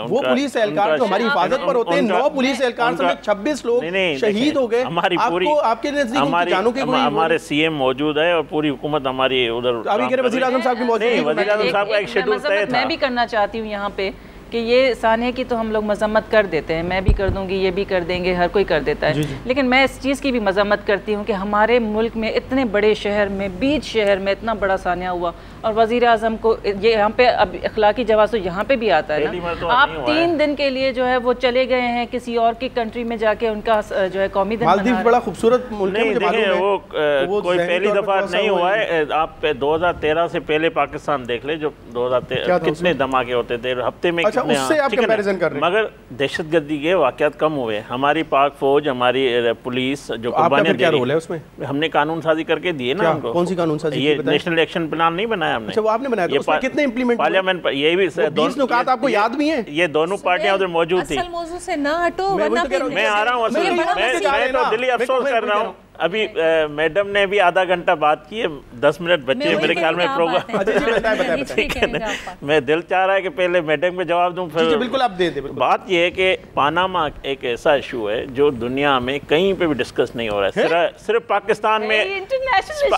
पुलिस एहलकार जो हमारी हिफाजत पर होते हैं, 9 पुलिस एहलकार समेत 26 लोग शहीद हो गए। आपको आपके नजदीक जानों के हमारे CM मौजूद है और पूरी हुकूमत हमारी उधर। अभी कह रहे वज़ीर आज़म साहब की मौजूद है, वज़ीर आज़म साहब का एक शेड्यूल तय था। मैं भी करना चाहती हूँ यहाँ पे कि ये सानिया की तो हम लोग मजम्मत कर देते हैं, मैं भी कर दूंगी, ये भी कर देंगे, हर कोई कर देता है, लेकिन मैं इस चीज़ की भी मजम्मत करती हूँ कि हमारे मुल्क में इतने बड़े शहर में, बीच शहर में इतना बड़ा सानिया हुआ, और वज़ीर आज़म को ये यहाँ पे अब इखलाकी जवाज़ तो यहाँ पे भी आता है ना। तो आप 3 दिन के लिए जो है वो चले गए हैं किसी और की कंट्री में जाके, उनका जो है कौमी दिन मालदीव बड़ा खूबसूरत मुल्क है, मुझे मालूम है। वो कोई पहली दफ़ा नहीं हुआ है। आप 2013 से पहले पाकिस्तान देख ले, जो 2013 कितने धमाके होते थे हफ्ते में, मगर दहशतगर्दी के वाक़यात कम हुए। हमारी पाक फौज, हमारी पुलिस जो कुर्बानियां दे रही है, उसमें हमने कानून साजी करके दिए ना उनको। कौन सी कानून साजी? ये नेशनल एक्शन प्लान नहीं बनाया हमने। अच्छा, वो आपने बनाया, उसमें कितने इंप्लीमेंट? पार्लियामेंट ये भी 20 नुकात आपको याद भी हैं? ये दोनों पार्टियां उधर मौजूद थी। मौजूद से ना हटो, वरना मैं आ रहा हूँ, मैं तो दिल्ली अफसोस कर रहा हूँ। अभी मैडम ने भी आधा घंटा बात की है, 10 मिनट बचे मेरे ख्याल में प्रोग्राम। मैं दिल चाह रहा है कि पहले मैडम को जवाब दूं, फिर बिल्कुल आप दे दे। बात यह है कि पानामा एक ऐसा इशू है जो दुनिया में कहीं पे भी डिस्कस नहीं हो रहा है, सिर्फ पाकिस्तान में। इंटरनेशनल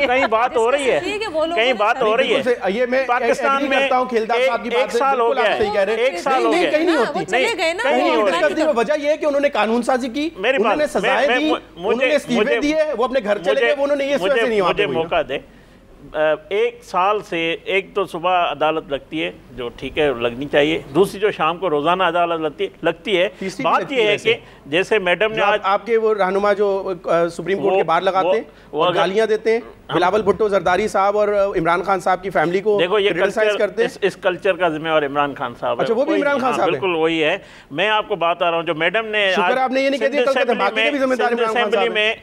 कहीं बात हो रही है, कहीं बात हो रही है पाकिस्तान में। 1 साल हो गया, 1 साल हो गया, कहीं नहीं होती। वजह यह है कि उन्होंने कानून साजी की, उन्होंने सजाएं दी, उन्होंने इस्तीफे दिए, वो अपने घर चले गए, उन्होंने ये वजह से नहीं, मुझे मौका दे। एक साल से एक तो सुबह अदालत लगती है जो ठीक है लगनी चाहिए, दूसरी जो शाम को रोजाना अदालत लगती है। बात ये है कि जैसे मैडम ने आज आपके वो रहनुमा जो सुप्रीम कोर्ट के बाहर लगाते हैं और गालियां देते हैं, बिलावल भुट्टो जरदारी साहब और इमरान खान साहब की फैमिली को देखो ये क्रिटिसाइज करते हैं। इस कल्चर का जिम्मेवार इमरान खान साहब। अच्छा, वो भी इमरान खान साहब बिल्कुल वही है। मैं आपको बात आ रहा हूँ जो मैडम ने आपने ये नहीं कह दिया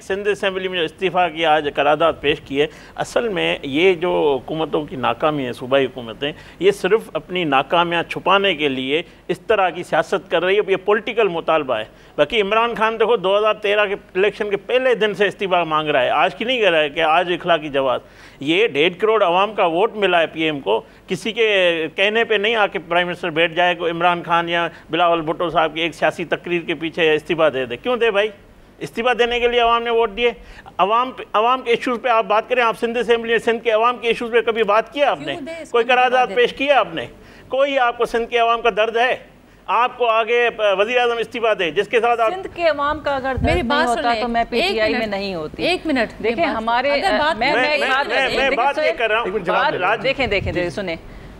सिंध असेंबली में जो इस्तीफा की आज करारदाद पेश की है, असल में ये जो हुकूमतों की नाकामी है, सूबाई हुकूमतें, ये सिर्फ अपनी नाकामियाँ छुपाने के लिए इस तरह की सियासत कर रही है। ये पॉलिटिकल मुतालबा है। बाकी इमरान खान देखो 2013 के इलेक्शन के पहले दिन से इस्तीफा मांग रहा है, आज की नहीं कर रहा है कि आज इखलाकी जवाब। ये 1.5 करोड़ आवाम का वोट मिला है पीएम को, किसी के कहने पे नहीं आके प्राइम मिनिस्टर बैठ जाए को इमरान खान या बिलावल भुट्टो साहब की एक सियासी तकरीर के पीछे इस्तीफा दे दे। क्यों दे भाई? इस्तीफा देने के लिए अवाम ने वोट दिए। अवाम के इश्यूज़ पे आप बात करें, आप सिंध असेंबली में सिंध के अवाम के इश्यूज़ पे कभी बात किया आपने? कोई करारदाद पेश किया आपने? कोई आपको सिंध के अवाम का दर्द है? आपको आगे वज़ीर आज़म इस्तीफा दे जिसके साथ आप सिंध के अवाम का अगर दर्द नहीं होता तो मैं पीटीआई में नहीं होती। एक मिनट देखें हमारे मैं बात ये कर रहा हूँ। देखें सुने,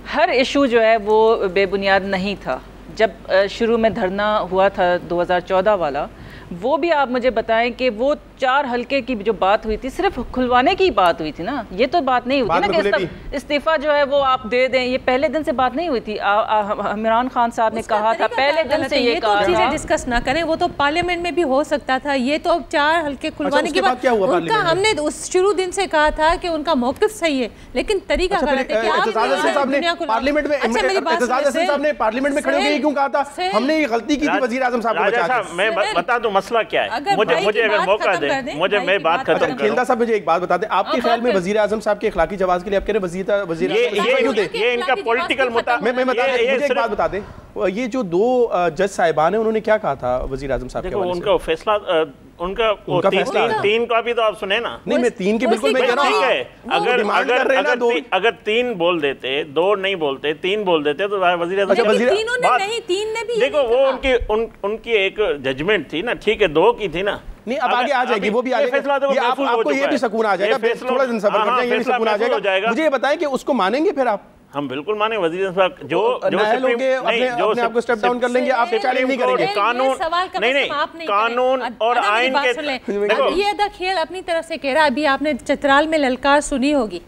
हर इशू जो है वो बेबुनियाद नहीं था। जब शुरू में धरना हुआ था 2014 वाला, वो भी आप मुझे बताएं कि वो 4 हल्के की जो बात हुई थी सिर्फ खुलवाने की बात हुई थी ना, ये तो बात नहीं हुई थी ना कि इस्तीफा जो है वो आप दे दें। ये पहले दिन से बात नहीं हुई थी। इमरान खान साहब ने कहा था पहले दिन से, ये कहा चीजें डिस्कस ना करें, वो तो पार्लियामेंट में भी हो सकता था। ये तो 4 हल्के खुलवाने की बात उनका, हमने उस शुरू दिन से कहा था कि उनका मौकिफ सही है लेकिन तरीका गलत है। पार्लियामेंट में पार्लियामेंट में खड़े होकर क्यों कहा था हमने ये गलती की थी वजीर आजम साहब? मैं बता दूं मसला क्या है, मुझे अगर मौका दे, मैं बात खत्म करूं। खेलदा साहब मुझे एक बात बता दें, आपके ख्याल में वजीर आजम साहब के इखलाकी जवाब के लिए आप कह रहे वजीर ये इनका पॉलिटिकल मुद्दा। मैं बता दें, मुझे एक बात बता दें, ये जो 2 जज साहिबान हैं उन्होंने क्या कहा था वजीर आजम साहब के हवाले से? उनका फैसला उनका 3 का भी तो आप सुने ना। नहीं, मैं 3 की बिल्कुल मैं कह रहा हूं। अगर 3 बोल देते, 2 नहीं बोलते, 3 बोल देते तो वजीर आजम देखो वो उनकी एक जजमेंट थी ना, ठीक है 2 की थी ना। नहीं, अब आगे आ जाएगी, वो भी आ जाएगा, आपको ये भी सुकून आ जाएगा, थोड़ा दिन सब्र कर जाएं, ये भी सुकून आ जाएगा। मुझे ये बताएं कि उसको मानेंगे फिर आप? हम बिल्कुल माने वजीर साहब जो अपने आप को स्टेप डाउन कर लेंगे, आप चैलेंज नहीं करेंगे। कानून नहीं कानून और आइन के ये खेल अपनी तरफ से कह रहा है। अभी आपने चित्राल में ललकार सुनी होगी,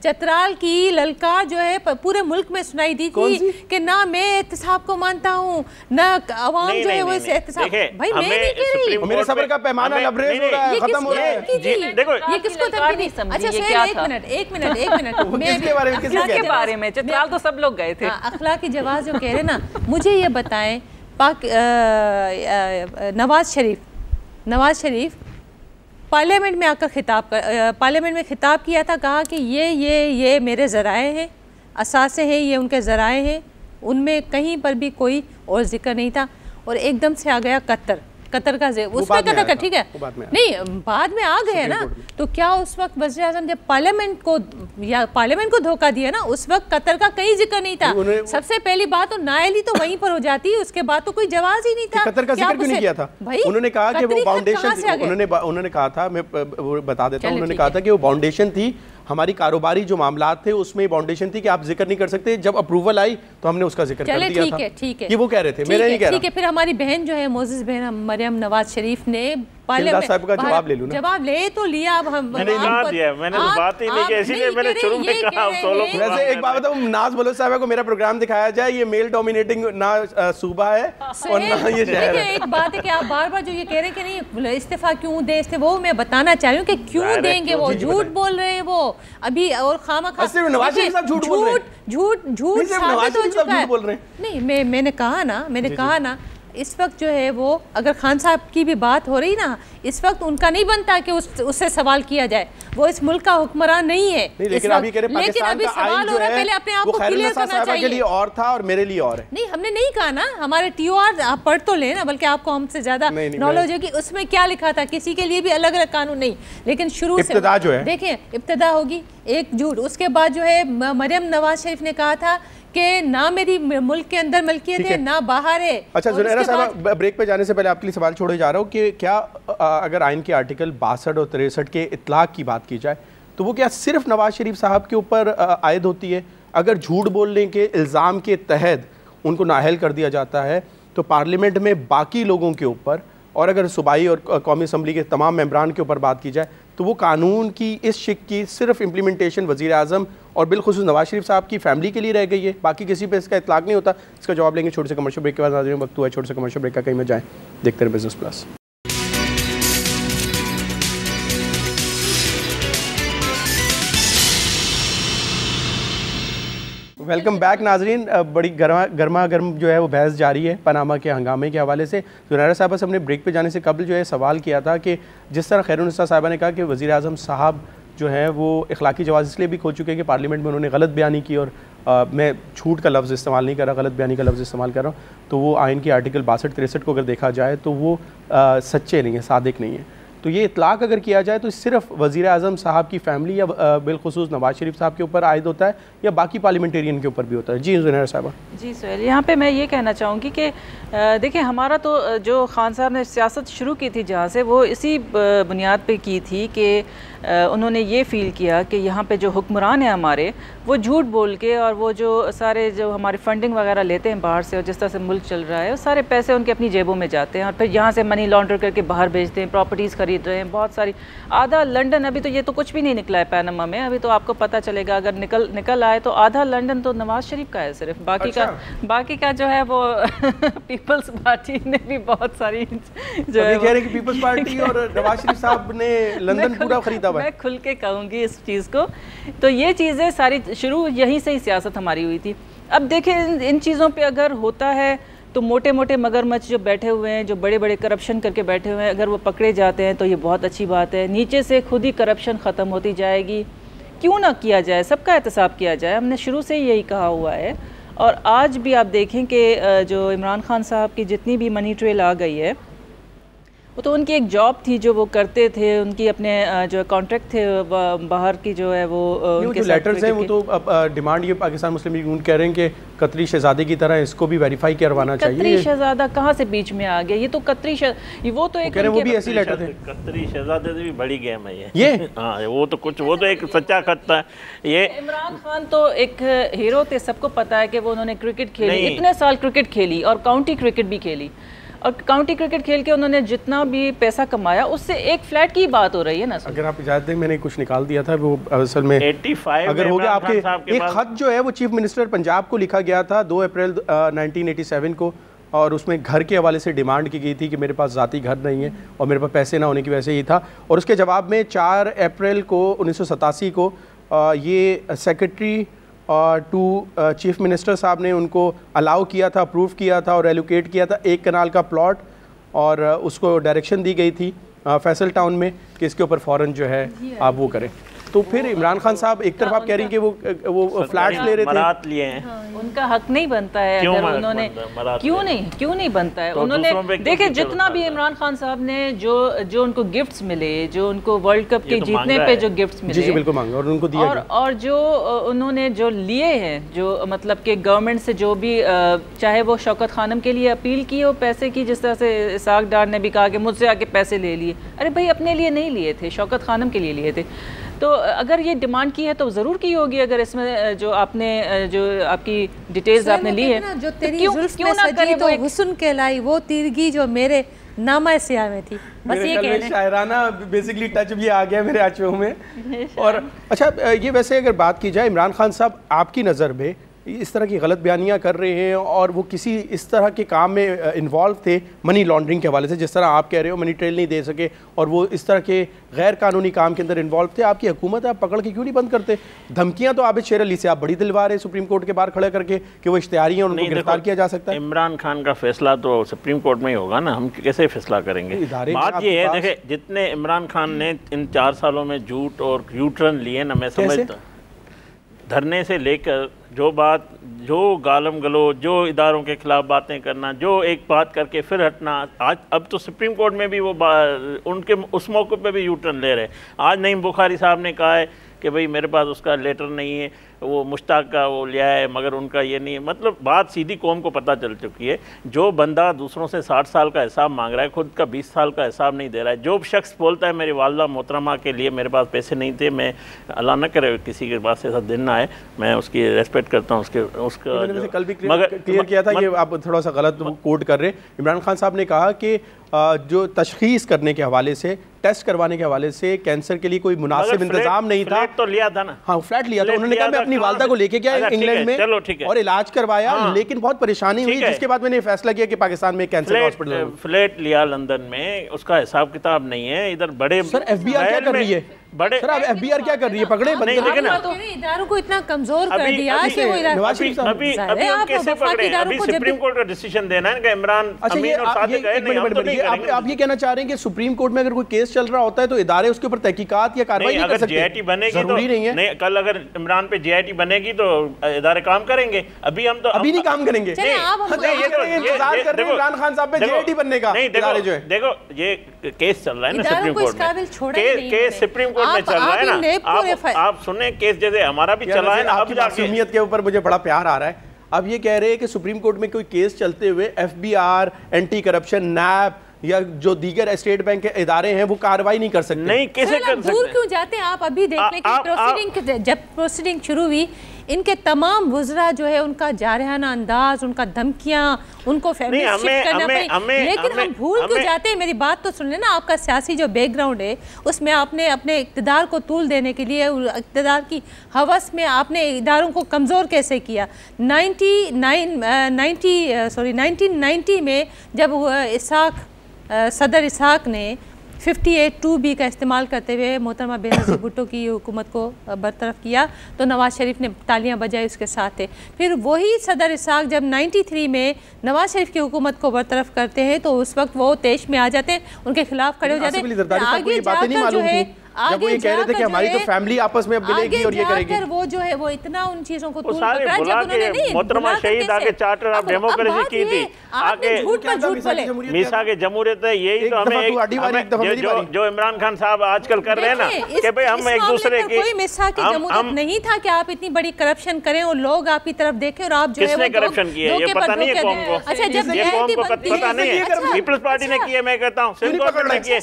चित्राल की ललकार जो है पूरे मुल्क में सुनाई दी थी कि ना मैं एहतसाब को मानता हूँ ना अवाम जो है वो इस एहतसाब। भाई मैं नहीं कह रही, मेरे सब्र का पैमाना लबरेज हो रहा है, खत्म हो रहा है। देखो ये किसको तनकीद? अच्छा एक मिनट मैं किसके बारे में? चित्राल तो सब लोग गए थे। अखलाकी जवाब जो कह रहे ना, मुझे ये बताएं, नवाज शरीफ पार्लियामेंट में आकर पार्लियामेंट में खिताब किया था, कहा कि ये मेरे ज़राए हैं, असासे हैं, ये उनके ज़राए हैं, उनमें कहीं पर भी कोई और जिक्र नहीं था। और एकदम से आ गया कतर का उसमें कतर का, ठीक है नहीं बाद में आ गए ना। तो क्या उस वक्त वज़ीर आज़म जब पार्लियामेंट को धोखा दिया ना, उस वक्त कतर का कहीं जिक्र नहीं था। सबसे पहली बात तो नायली तो वहीं पर हो जाती, उसके बाद तो कोई जवाब ही नहीं था। कतर का जिक्र क्यों नहीं किया था? उन्होंने कहा कि वो फाउंडेशन, उन्होंने कहा था, मैं बता देता हूँ, उन्होंने कहा था कि वो फाउंडेशन थी, हमारी कारोबारी जो मामलात थे उसमें बाउंडेशन थी कि आप जिक्र नहीं कर सकते। जब अप्रूवल आई तो हमने उसका जिक्र कर दिया था। ठीक है, ये वो कह रहे थे, मैं नहीं कह रहा। ठीक है, फिर हमारी बहन जो है मोजिज़ बहन मरियम नवाज शरीफ ने साहब का जवाब ले लूं ना? जवाब ले तो लिया। अब हम मैंने तो बात ही नहीं की, इसीलिए मैंने शुरू में कहा वैसे एक बात बताऊं, नाज बलोच साहब को मेरा प्रोग्राम दिखाया जाए, ये मेल डोमिनेटिंग ना सूबा है और ना ये शहर है। एक बात है कि आप बार-बार जो ये कह रहे हैं कि नहीं इस्तीफा क्यों दे, वो मैं बताना चाह रही हूँ कि क्यों देंगे, वो झूठ बोल रहे हैं वो अभी, और खामखा नवाज शरीफ साहब झूठ बोल रहे हैं, झूठ साबित हो चुका है। बोल रहे हैं नहीं, मैंने कहा ना इस वक्त जो है वो, अगर खान साहब की भी बात हो रही ना, इस वक्त उनका नहीं बनता कि उससे सवाल किया जाए। वो इस मुल्क का हुक्मरान नहीं है। लेकिन अभी सवाल हो रहा है, पहले अपने आप को क्लियर करना चाहिए। के लिए और था और मेरे लिए और है। नहीं, हमने नहीं कहा ना, हमारे TOR आप पढ़ तो लेना, बल्कि आपको हमसे ज्यादा नॉलेज है कि उसमें क्या लिखा था। किसी के लिए भी अलग अलग कानून नहीं, लेकिन शुरू से जो है देखें, इब्तिदा होगी एक झूठ, उसके बाद जो है मरियम नवाज शरीफ ने कहा था कि ना मेरी मुल्क के अंदर मलकियत है ना बाहर है। अच्छा ज़ुनैरा साहब, ब्रेक पे जाने से पहले आपके लिए सवाल छोड़े जा रहा हूँ कि क्या अगर आइन के आर्टिकल 62 और 63 के इतलाक़ की बात की जाए तो वो क्या सिर्फ नवाज शरीफ साहब के ऊपर आयद होती है? अगर झूठ बोलने के इल्ज़ाम के तहत उनको नाअहल कर दिया जाता है तो पार्लियामेंट में बाकी लोगों के ऊपर, और अगर सूबाई और कौमी असम्बली के तमाम मेंबरान के ऊपर बात की जाए तो वो कानून की इस शिक की सिर्फ इम्प्लीमेंटेशन वज़ीर आज़म और बिलखुसूस नवाज शरीफ साहब की फैमिली के लिए रह गई है, बाकी किसी पे इसका इतलाक़ नहीं होता? इसका जवाब लेंगे छोटे से कमर्शियल ब्रेक के बाद। नाज़रीन वक्त हुआ है छोटे से कमर्शियल ब्रेक का, कहीं में जाएँ, देखते रहे बिजनेस प्लस। वेलकम बैक नाजरीन। बड़ी गर्मा गर्म जो है वो बहस जारी है पनामा के हंगामे के हवाले से। ज़ुनैरा साहबा से हमने ब्रेक पे जाने से कबल जो है सवाल किया था कि जिस तरह खैरुन्निसा साहिबा ने कहा कि वज़ीर आज़म साहब जो हैं वो इखलाकी जवाज़ इसलिए भी खो चुके हैं कि पार्लियामेंट में उन्होंने गलत बयानी की, और मैं झूठ का लफ्ज़ इस्तेमाल नहीं कर रहा, गलत बयानी का लफ्ज़ इस्तेमाल कर रहा हूँ, तो वो आइन के आर्टिकल 62-63 को अगर देखा जाए तो वो सच्चे नहीं है, सादिक नहीं है। तो ये इतलाक़ अगर किया जाए तो सिर्फ वज़ीर आज़म साहब की फ़ैमिली या बिलखुसूस नवाज शरीफ साहब के ऊपर आयद होता है या बाकी पार्लियामेंटेरियन के ऊपर भी होता है? जी ज़ुनैरा साहबा। जी सुहेल, यहाँ पे मैं ये कहना चाहूँगी कि देखिए हमारा तो जो खान साहब ने सियासत शुरू की थी जहाँ से, वो इसी बुनियाद पे की थी कि उन्होंने ये फ़ील किया कि यहाँ पे जो हुक्मरान हैं हमारे, वो झूठ बोल के और वो जो सारे जो हमारी फ़ंडिंग वगैरह लेते हैं बाहर से और जिस तरह से मुल्क चल रहा है, वो सारे पैसे उनके अपनी जेबों में जाते हैं और फिर यहाँ से मनी लॉन्ड्र करके बाहर भेजते हैं, प्रॉपर्टीज़ खरीद रहे हैं बहुत सारी। आधा लंदन, अभी तो ये तो कुछ भी नहीं निकला है पैनामा में, अभी तो आपको पता चलेगा अगर निकल आए तो आधा लंदन तो नवाज शरीफ का है सिर्फ, बाकी का जो है वो पीपल्स पार्टी ने भी बहुत सारी जो है कह रहे कि पीपल्स पार्टी और नवाज शरीफ साहब ने लंदन पूरा खरीदा। मैं खुल के कहूँगी इस चीज़ को, तो ये चीज़ें सारी शुरू यहीं से ही सियासत हमारी हुई थी। अब देखें इन चीज़ों पे अगर होता है तो मोटे मोटे मगरमच्छ जो बैठे हुए हैं, जो बड़े बड़े करप्शन करके बैठे हुए हैं, अगर वो पकड़े जाते हैं तो ये बहुत अच्छी बात है। नीचे से खुद ही करप्शन ख़त्म होती जाएगी, क्यों ना किया जाए, सबका एहतसाब किया जाए। हमने शुरू से ही यही कहा हुआ है और आज भी आप देखें कि जो इमरान खान साहब की जितनी भी मनी ट्रेल आ गई है, वो तो उनकी एक जॉब थी जो वो करते थे, उनकी अपने जो कॉन्ट्रैक्ट थे बाहर की जो है वो उनके लेटर्स हैं, वो तो अब डिमांड ये पाकिस्तान मुस्लिम लीग कह रहे हैं कि कतरी शहजादे की तरह इसको भी वेरीफाई करवाना चाहिए। कतरी शहजादा कहाँ से बीच में आ गया? ये तो कतरी वो तो एक वो भी ऐसी लेटर थे। कतरी शहजादे से भी बड़ी गेम है ये हाँ, वो तो कुछ वो तो एक सच्चा खत था। ये इमरान खान तो एक हीरो थे, सबको पता है कि वो उन्होंने क्रिकेट खेली, इतने साल क्रिकेट खेली और काउंटी क्रिकेट भी खेली, और काउंटी क्रिकेट खेल के उन्होंने जितना भी पैसा कमाया उससे एक फ्लैट की बात हो रही है ना। अगर आप इजाज़त दें, मैंने कुछ निकाल दिया था वो असल में 85 अगर हो गया आपके एक खत जो है वो चीफ मिनिस्टर पंजाब को लिखा गया था 2 अप्रैल 1987 को, और उसमें घर के हवाले से डिमांड की गई थी कि मेरे पास ज़ाती घर नहीं है और मेरे पास पैसे ना होने की वजह से ही था। और उसके जवाब में 4 अप्रैल को 1987 को ये सेक्रेटरी टू चीफ मिनिस्टर साहब ने उनको अलाउ किया था, अप्रूव किया था और एलोकेट किया था 1 कनाल का प्लॉट, और उसको डायरेक्शन दी गई थी फैसल टाउन में कि इसके ऊपर फ़ौरन जो है आप वो करें। तो फिर इमरान खान साहब एक तरफ आप कह रही हैं कि वो फ्लैट्स ले रहे थे, मरात लिए हैं, उनका हक नहीं बनता है अगर उन्होंने क्यों नहीं बनता है। तो उन्होंने देखिए जितना भी इमरान खान साहब ने जो उनको गिफ्ट्स मिले, जो उनको वर्ल्ड कप के जीतने पे जो गिफ्ट्स मिले, जी बिल्कुल मांगा और उनको दिया और जो उन्होंने जो लिए हैं, जो मतलब कि गवर्नमेंट से जो भी चाहे वो शौकत खानम के लिए अपील की हो पैसे की, जिस तरह से इसाक डार ने भी कहा कि मुझसे आके पैसे ले लिए, अरे भाई अपने लिए नहीं लिए थे, शौकत खानम के लिए लिए थे। तो अगर ये डिमांड की है तो ज़रूर की होगी, अगर इसमें जो आपने जो आपकी डिटेल्स आपने ली है, जो तेरी क्यों ना करे तो हुस्न कहलाई वो तीरगी जो मेरे नामा सियाह में थी। बस ये कहने शायराना बेसिकली टच भी आ गया मेरे आंचों में। और अच्छा ये वैसे अगर बात की जाए, इमरान खान साहब आपकी नज़र में इस तरह की गलत बयानियाँ कर रहे हैं और वो किसी इस तरह के काम में इन्वॉल्व थे मनी लॉन्ड्रिंग के हवाले से, जिस तरह आप कह रहे हो मनी ट्रेल नहीं दे सके और वो इस तरह के गैर कानूनी काम के अंदर इन्वॉल्व थे, आपकी हुकूमत है, आप पकड़ के क्यों नहीं बंद करते? धमकियाँ तो आबिद शेर अली से आप बड़ी दिलवा रहे सुप्रीम कोर्ट के बाहर खड़े करके कि वो इश्तिहारी हैं, उनको गिरफ्तार किया जा सकता है। इमरान खान का फैसला तो सुप्रीम कोर्ट में ही होगा ना, हम कैसे फैसला करेंगे? बात ये है, देखे जितने इमरान खान ने इन 4 सालों में झूठ और यूटर्न लिए ना, मैं समझता धरने से लेकर जो गालम गलो, जो इदारों के खिलाफ बातें करना, जो एक बात करके फिर हटना, आज अब तो सुप्रीम कोर्ट में भी वो उनके उस मौके पे भी यूटर्न ले रहे। आज नईम बुखारी साहब ने कहा है कि भाई मेरे पास उसका लेटर नहीं है, वो मुश्ताक का वो लिया है मगर उनका ये नहीं है। मतलब बात सीधी कौम को पता चल चुकी है। जो बंदा दूसरों से 60 साल का हिसाब मांग रहा है, खुद का 20 साल का हिसाब नहीं दे रहा है। जो शख्स बोलता है मेरी वालदा मोहतरमा के लिए मेरे पास पैसे नहीं थे, मैं अल्लाह न करे किसी के पास ऐसा दिन ना आए, मैं उसकी रेस्पेक्ट करता हूँ उसका। कल भी क्लियर किया था, ये आप थोड़ा सा गलत कोट कर रहे हैं। इमरान खान साहब ने कहा कि जो तशखीस करने के हवाले से, टेस्ट करवाने के हवाले से कैंसर के लिए कोई मुनासिब इंतजाम नहीं था। तो लिया था ना, हाँ फ्लैट लिया था। उन्होंने कहा मैं अपनी वालदा को लेके गया इंग्लैंड में, चलो ठीक है, और इलाज करवाया, लेकिन बहुत परेशानी हुई, जिसके बाद मैंने फैसला किया कि पाकिस्तान में कैंसर हॉस्पिटल फ्लैट लिया लंदन में। उसका हिसाब किताब नहीं है इधर। बड़े सर FBI क्या कर रही है? बड़े सर अब FBI क्या कर रही है? पकड़े बंदे लेकिन इदारों को इतना कमजोर कर दिया कि वो अभी हम कैसे पकड़े? अभी सुप्रीम कोर्ट का डिसीजन देना है कि इमरान अमीन और सादिक गए नहीं, हम तो नहीं करेंगे। आप ये कहना चाह रहे हैं कि सुप्रीम कोर्ट में अगर कोई केस चल रहा होता है तो इदारे उसके ऊपर तहकीकात या कार्रवाई नहीं कर सकते? JIT बनेगी तो नहीं, कल अगर इमरान पे JIT बनेगी तो इदारे काम करेंगे। अभी हम तो अभी नहीं काम करेंगे। इंतजार कर रहे हैं इमरान खान साहब पे JIT बनने का। नहीं देखो ये केस चल रहा है ना सुप्रीम कोर्ट में, केस सुप्रीम कोर्ट में चल रहा है ना। आप सुने केस जैसे हमारा भी चला है ना। अब मासूमियत के ऊपर मुझे बड़ा प्यार आ रहा है। अब ये कह रहे हैं कि सुप्रीम कोर्ट में कोई केस चलते हुए FBR, एंटी करप्शन, NAP या जो दीगर स्टेट बैंक के इदारे हैं वो कार्रवाई नहीं कर सकते। नहीं, कैसे कर सकते? दूर क्यों जाते हैं आप? अभी देख लें कि जब प्रोसीडिंग शुरू हुई, इनके तमाम वुज़रा जो है उनका जारहाना अंदाज, उनका धमकियां, उनको फैमिली शिफ्ट करना पड़ी। लेकिन हम भूल क्यों जाते हैं? मेरी बात तो सुन लेना। आपका सियासी जो बैकग्राउंड है उसमें आपने अपने इक़्तिदार को तूल देने के लिए, इक़्तिदार की हवस में आपने इदारों को कमज़ोर कैसे किया। 1990 में जब सदर इसहाक ने 58(2)B का इस्तेमाल करते हुए मोहतरमा बेनज़ीर भुट्टो की हुकूमत को बरतरफ किया तो नवाज़ शरीफ ने तालियां बजाई, उसके साथ थे। फिर वही सदर इसहाक जब 93 में नवाज़ शरीफ की हुकूमत को बरतरफ करते हैं तो उस वक्त वो तेश में आ जाते हैं, उनके खिलाफ खड़े हो जाते हैं। आगे जाकर जो है जब वो ये कह रहे थे कि हमारी तो फैमिली आपस में अब मिलेगी और ये करेगी, वो जो है वो इतना उन चीजों को मोहतरमा शहीद आगे चार्टर ऑफ डेमोक्रेसी की थी, आगे झूठ पर झूठ बोले, मीसा के जमहूरियत है। यही तो हमें जो इमरान खान साहब आजकल कर रहे हैं ना कि भाई हम एक दूसरे की, कोई मिसा की जमहूरियत नहीं था कि आप इतनी बड़ी करप्शन करें और लोग आपकी तरफ देखें और आप जो है वो करप्शन किए ये पता नहीं है कौन को। अच्छा जब ये कौन को पता नहीं है, पीपल्स पार्टी ने किए, मैं कहता हूँ सिंध गवर्नमेंट ने किए।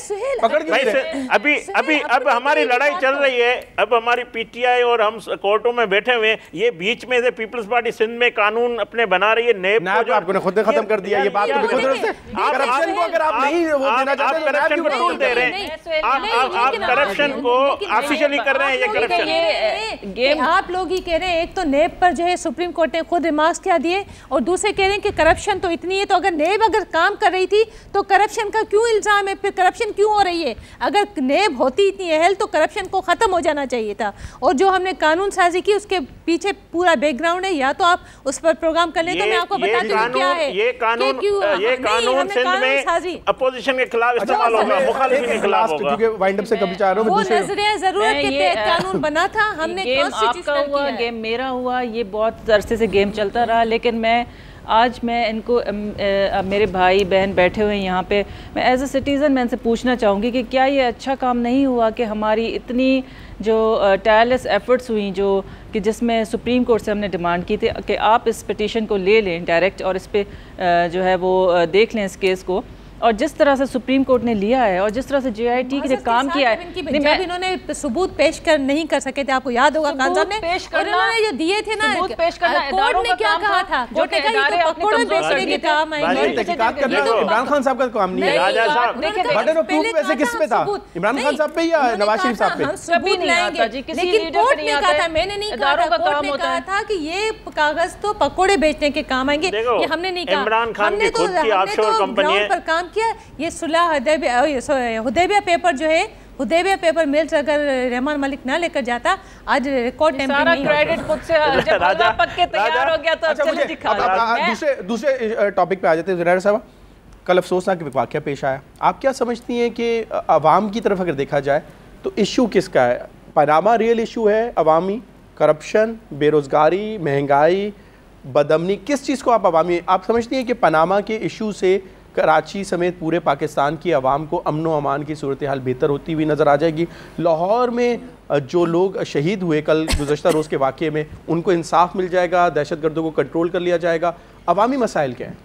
अभी अब हमारी लड़ाई चल रही है, अब हमारी PTI और हम कोर्टों में बैठे हुए हैं। ये बीच में से पीपल्स पार्टी सिंध में कानून अपने बना रही है। नैब को आपने खुद खत्म कर दिया। ये बात करप्शन को अगर आप नहीं वो देना चाहते, करप्शन को टूल दे रहे हैं, आप करप्शन को ऑफिशियली कर रहे हैं। ये करप्शन आप लोग ही कह रहे हैं। एक तो नैब पर जो है सुप्रीम कोर्ट ने खुद रिमार्क्स क्या दिए और दूसरे कह रहे हैं कि करप्शन तो इतनी है, तो अगर नैब अगर काम कर रही थी तो करप्शन का क्यों इल्जाम है? फिर करप्शन क्यों हो रही है? अगर नैब होती इतनी अहल तो करप्शन को खत्म हो जाना चाहिए था। और जो हमने कानून साजी की उसके पीछे पूरा बैकग्राउंड है, या तो आप उस पर प्रोग्राम कर लें तो मैं आपको बताती हूं क्या है। ये कानून सिंध में अपोजिशन के खिलाफ इस्तेमाल होगा, मुखालिफिन के खिलाफ होगा। क्योंकि वाइंड अप से कभी चाह रहा हूं, वो नजरिया जरूरत के तहत कानून बना था। हमने कॉन्स्टिट्यूशनल हुआ, गेम मेरा हुआ, ये बहुत अरसे से गेम चलता रहा। लेकिन आज मैं इनको मेरे भाई बहन बैठे हुए हैं यहाँ पे, मैं एज ए सिटीज़न मैं इनसे पूछना चाहूँगी कि क्या ये अच्छा काम नहीं हुआ कि हमारी इतनी जो टायरलेस एफर्ट्स हुई, जो कि जिसमें सुप्रीम कोर्ट से हमने डिमांड की थी कि आप इस पिटीशन को ले लें डायरेक्ट और इस पर जो है वो देख लें इस केस को, और जिस तरह से सुप्रीम कोर्ट ने लिया है और जिस तरह से JIT ने काम किया है, जब इन्होंने सबूत पेश कर नहीं कर सके थे, आपको याद होगा खान साहब ने उन्होंने जो दिए थे ना, कोर्ट ने क्या कहा था, जो पकौड़े बेचने के काम आएंगे। तहकीकात करना इमरान खान साहब का काम नहीं है। राजा साहब बर्डन ऑफ प्रूफ वैसे किस पे था? इमरान खान साहब पे या नवाज शरीफ साहब पे? सबूत लाएंगे, लेकिन कोर्ट ने कहा था, मैंने नहीं कहा था, कोर्ट ने कहा था कि ये कागज तो पकौड़े बेचने के काम आएंगे। ये हमने नहीं कहा। इमरान खान की खुद की ऑफशोर कंपनी है किया। ये सुलह हुदैबिया पेपर जो है, हुदैबिया पेपर मिल्स अगर रहमान मलिक ना लेकर जाता, आज रिकॉर्ड सारा क्रेडिट खुद से जब हलवा पक के तैयार हो गया तो चलो दिखा। दूसरे टॉपिक पे आ जाते हैं। ज़ुनैर साहब, कल अफसोसनाक वाक़या पेश आया, आप क्या समझती हैं कि अवाम की तरफ अगर देखा जाए तो इशू किसका है? पनामा रियल इशू है अवामी, करप्शन, बेरोज़गारी, महंगाई, बदअमनी, किस चीज़ को आप अवामी आप समझती हैं कि पनामा के इशू से कराची समेत पूरे पाकिस्तान की आवाम को अमन व अमान की सूरत हाल बेहतर होती हुई नज़र आ जाएगी। लाहौर में जो लोग शहीद हुए कल गुज़श्ता रोज़ के वाक़े में, उनको इंसाफ मिल जाएगा, दहशतगर्दों को कंट्रोल कर लिया जाएगा। अवामी मसाइल क्या हैं?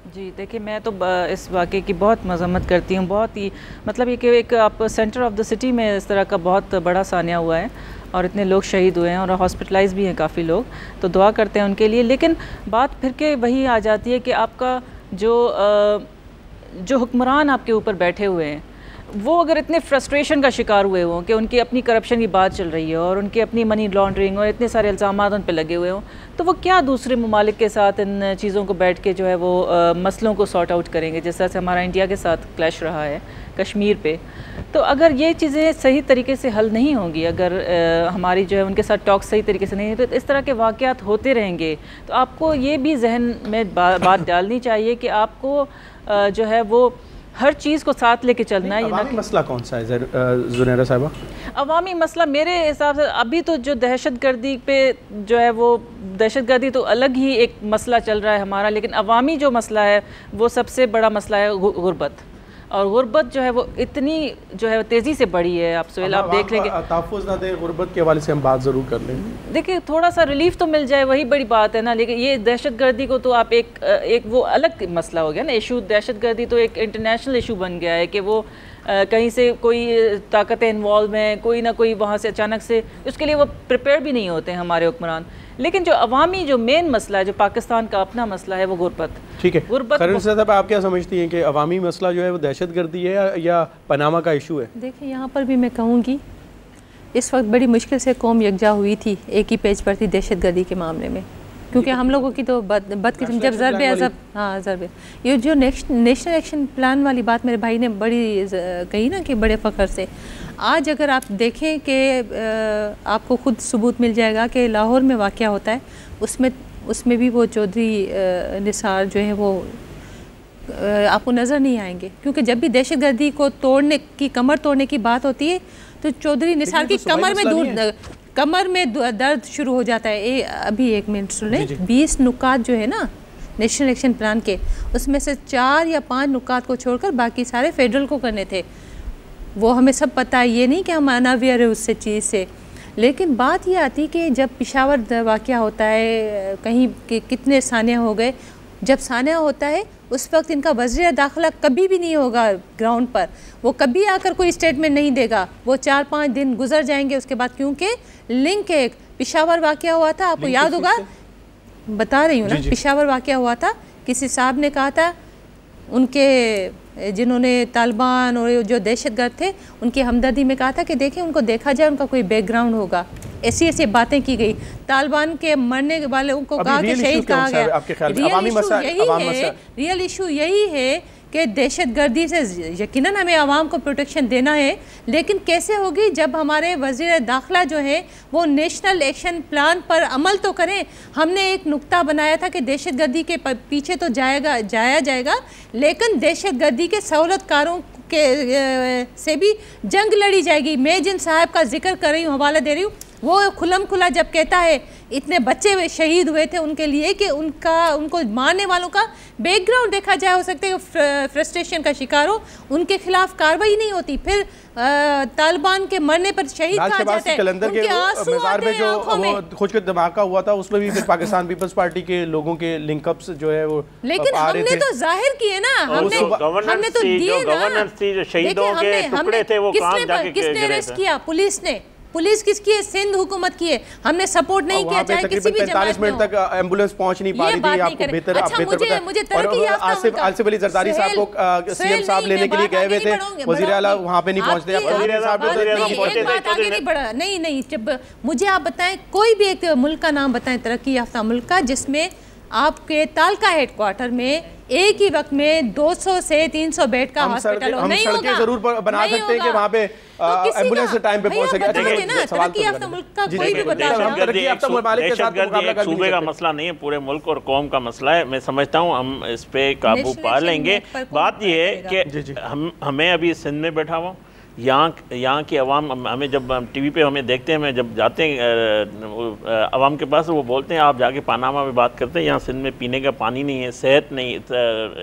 जी देखिए, मैं तो इस वाक़े की बहुत मज़म्मत करती हूँ। बहुत ही मतलब ये कि एक आप सेंटर ऑफ द सिटी में इस तरह का बहुत बड़ा सानिया हुआ है और इतने लोग शहीद हुए हैं और हॉस्पिटलाइज भी हैं काफ़ी लोग, तो दुआ करते हैं उनके लिए। लेकिन बात फिर के वही आ जाती है कि आपका जो हुक्मरान आपके ऊपर बैठे हुए हैं वो अगर इतने फ्रस्ट्रेशन का शिकार हुए हों कि उनकी अपनी करप्शन की बात चल रही है और उनकी अपनी मनी लॉन्ड्रिंग और इतने सारे इल्ज़ामात उन पर लगे हुए हों, तो वो क्या दूसरे ममालिक के साथ इन चीज़ों को बैठ के जो है वो मसलों को सॉर्ट आउट करेंगे, जिस तरह से हमारा इंडिया के साथ क्लैश रहा है कश्मीर पे। तो अगर ये चीज़ें सही तरीके से हल नहीं होंगी, अगर हमारी जो है उनके साथ टॉक सही तरीके से नहीं, तो इस तरह के वाक़यात होते रहेंगे। तो आपको ये भी जहन में बात डालनी चाहिए कि आपको जो है वो हर चीज़ को साथ लेके चलना है। अवामी मसला कौन सा है ज़ुनैरा साहिबा? अवामी मसला मेरे हिसाब से अभी तो जो दहशतगर्दी पे जो है वो दहशतगर्दी तो अलग ही एक मसला चल रहा है हमारा, लेकिन अवामी जो मसला है वो सबसे बड़ा मसला है गुर्बत। और गुर्बत जो है वो इतनी जो है तेज़ी से बढ़ी है। आप सुहेल आप देख लेंगे, तहफ़्फ़ुज़ ना दें, गुर्बत के हवाले से हम बात ज़रूर कर लें। देखिए थोड़ा सा रिलीफ तो मिल जाए, वही बड़ी बात है ना। लेकिन ये दहशतगर्दी को तो आप एक वो अलग मसला हो गया ना इशू। दहशतगर्दी तो एक इंटरनेशनल इशू बन गया है कि वो कहीं से कोई ताकतें इन्वॉल्व हैं, कोई ना कोई वहाँ से अचानक से, उसके लिए वो प्रिपेयर भी नहीं होते हैं हमारे हुक्मरान। लेकिन जो अवामी जो मेन मसला है, जो पाकिस्तान का अपना मसला है, वो गुर्बत। ठीक है, गुर्बत साहब आप क्या समझती हैं कि अवामी मसला जो है वो दहशतगर्दी है या पनामा का इशू है? देखिए यहाँ पर भी मैं कहूँगी इस वक्त बड़ी मुश्किल से कौम यकजा हुई थी, एक ही पेज पर थी दहशतगर्दी के मामले में, क्योंकि हम लोगों की तो बदकिस्मत जब ज़रबे अज़ब, हाँ ज़रबे, ये जो नेशनल एक्शन प्लान वाली बात मेरे भाई ने बड़ी कही ना कि बड़े फ़ख्र से। आज अगर आप देखें कि आपको खुद सबूत मिल जाएगा कि लाहौर में वाक़या होता है, उसमें भी वो चौधरी निसार जो है वो आपको नज़र नहीं आएंगे, क्योंकि जब भी दहशतगर्दी को तोड़ने की, कमर तोड़ने की बात होती है तो चौधरी निसार की कमर में दर्द शुरू हो जाता है। अभी एक मिनट सुने, 20 नुकात जो है ना नेशनल एक्शन प्लान के, उसमें से 4 या 5 नुकात को छोड़कर बाकी सारे फेडरल को करने थे। वो हमें सब पता है, ये नहीं कि हम अनावियर है उससे चीज़ से। लेकिन बात ये आती कि जब पेशावर वाक़या होता है, कहीं कितने सानिया हो गए, जब सानिया होता है उस वक्त इनका वज़ीर दाखिला कभी भी नहीं होगा ग्राउंड पर, वो कभी आकर कोई स्टेटमेंट नहीं देगा। वो 4-5 दिन गुजर जाएंगे उसके बाद, क्योंकि लिंक एक पेशावर वाक़या हुआ था, आपको याद होगा, बता रही हूँ ना, पेशावर वाक़या हुआ था, किसी साहब ने कहा था उनके जिन्होंने तालिबान और जो दहशतगर्द थे उनकी हमदर्दी में कहा था कि देखें उनको देखा जाए, उनका कोई बैकग्राउंड होगा। ऐसी बातें की गई। तालिबान के मरने वालों को कहा कि शहीद कहा गया। रियल इशू यही है कि दहशतगर्दी से यकीनन हमें आवाम को प्रोटेक्शन देना है, लेकिन कैसे होगी जब हमारे वज़ीर दाखिला जो है वो नेशनल एक्शन प्लान पर अमल तो करें। हमने एक नुक्ता बनाया था कि दहशतगर्दी के पीछे तो जाया जाएगा, लेकिन दहशतगर्दी के सहूलतकारों के से भी जंग लड़ी जाएगी। मैं जिन साहब का जिक्र कर रही हूँ, हवाला दे रही हूँ, वो खुलम खुला जब कहता है इतने बच्चे शहीद हुए थे उनके लिए कि उनको मारने वालों का बैकग्राउंड देखा जाए, हो सकता है फ्रस्ट्रेशन का शिकार हो, उनके खिलाफ कार्रवाई नहीं होती, फिर तालिबान के मरने पर शहीद कहा जाता है, उनके आंसू आते हैं आंखों में। खुद धमाका हुआ था उसमें भी फिर पाकिस्तान पीपल्स पार्टी के लोगों के लिंकअप्स जो है वो, लेकिन हमने तो जाहिर किए ना, हमने तो दिए ना। किसने अरेस्ट किया? पुलिस ने। पुलिस किसकी है? सिंध हुकूमत की है। हमने सपोर्ट नहीं किया, चाहे किसी भी 45 मिनट तक एम्बुलेंस पहुंच नहीं पा रही थी। आपको बेहतर मुझे तरक्की याफ्ता आसिफ अली जरदारी साहब को सीएम साहब लेने के लिए गए हुए थे, वजीर आला वहां पे नहीं पहुंचते। नहीं, जब मुझे आप बताएं कोई भी एक मुल्क का नाम बताएं, तरक्की याफ्ता मुल्क का, जिसमें आपके तालका हेडक्वार्टर में एक ही वक्त में 200 से 300 बेड का हॉस्पिटल हो। नहीं होगा, जरूर बना सकते हैं कि वहाँ पे एम्बुलेंस टाइम पे पहुंच सके। सूबे का मसला नहीं है, पूरे मुल्क और कौम का मसला है। मैं समझता हूँ हम इस पे काबू पा लेंगे। बात यह है कि हमें अभी सिंध में बैठा हुआ, यहाँ की आवाम, हमें जब टीवी पे हमें देखते हैं, मैं जब जाते हैं आवाम के पास, वो बोलते हैं आप जाके पनामा में बात करते हैं, यहाँ सिंध में पीने का पानी नहीं है, सेहत नहीं,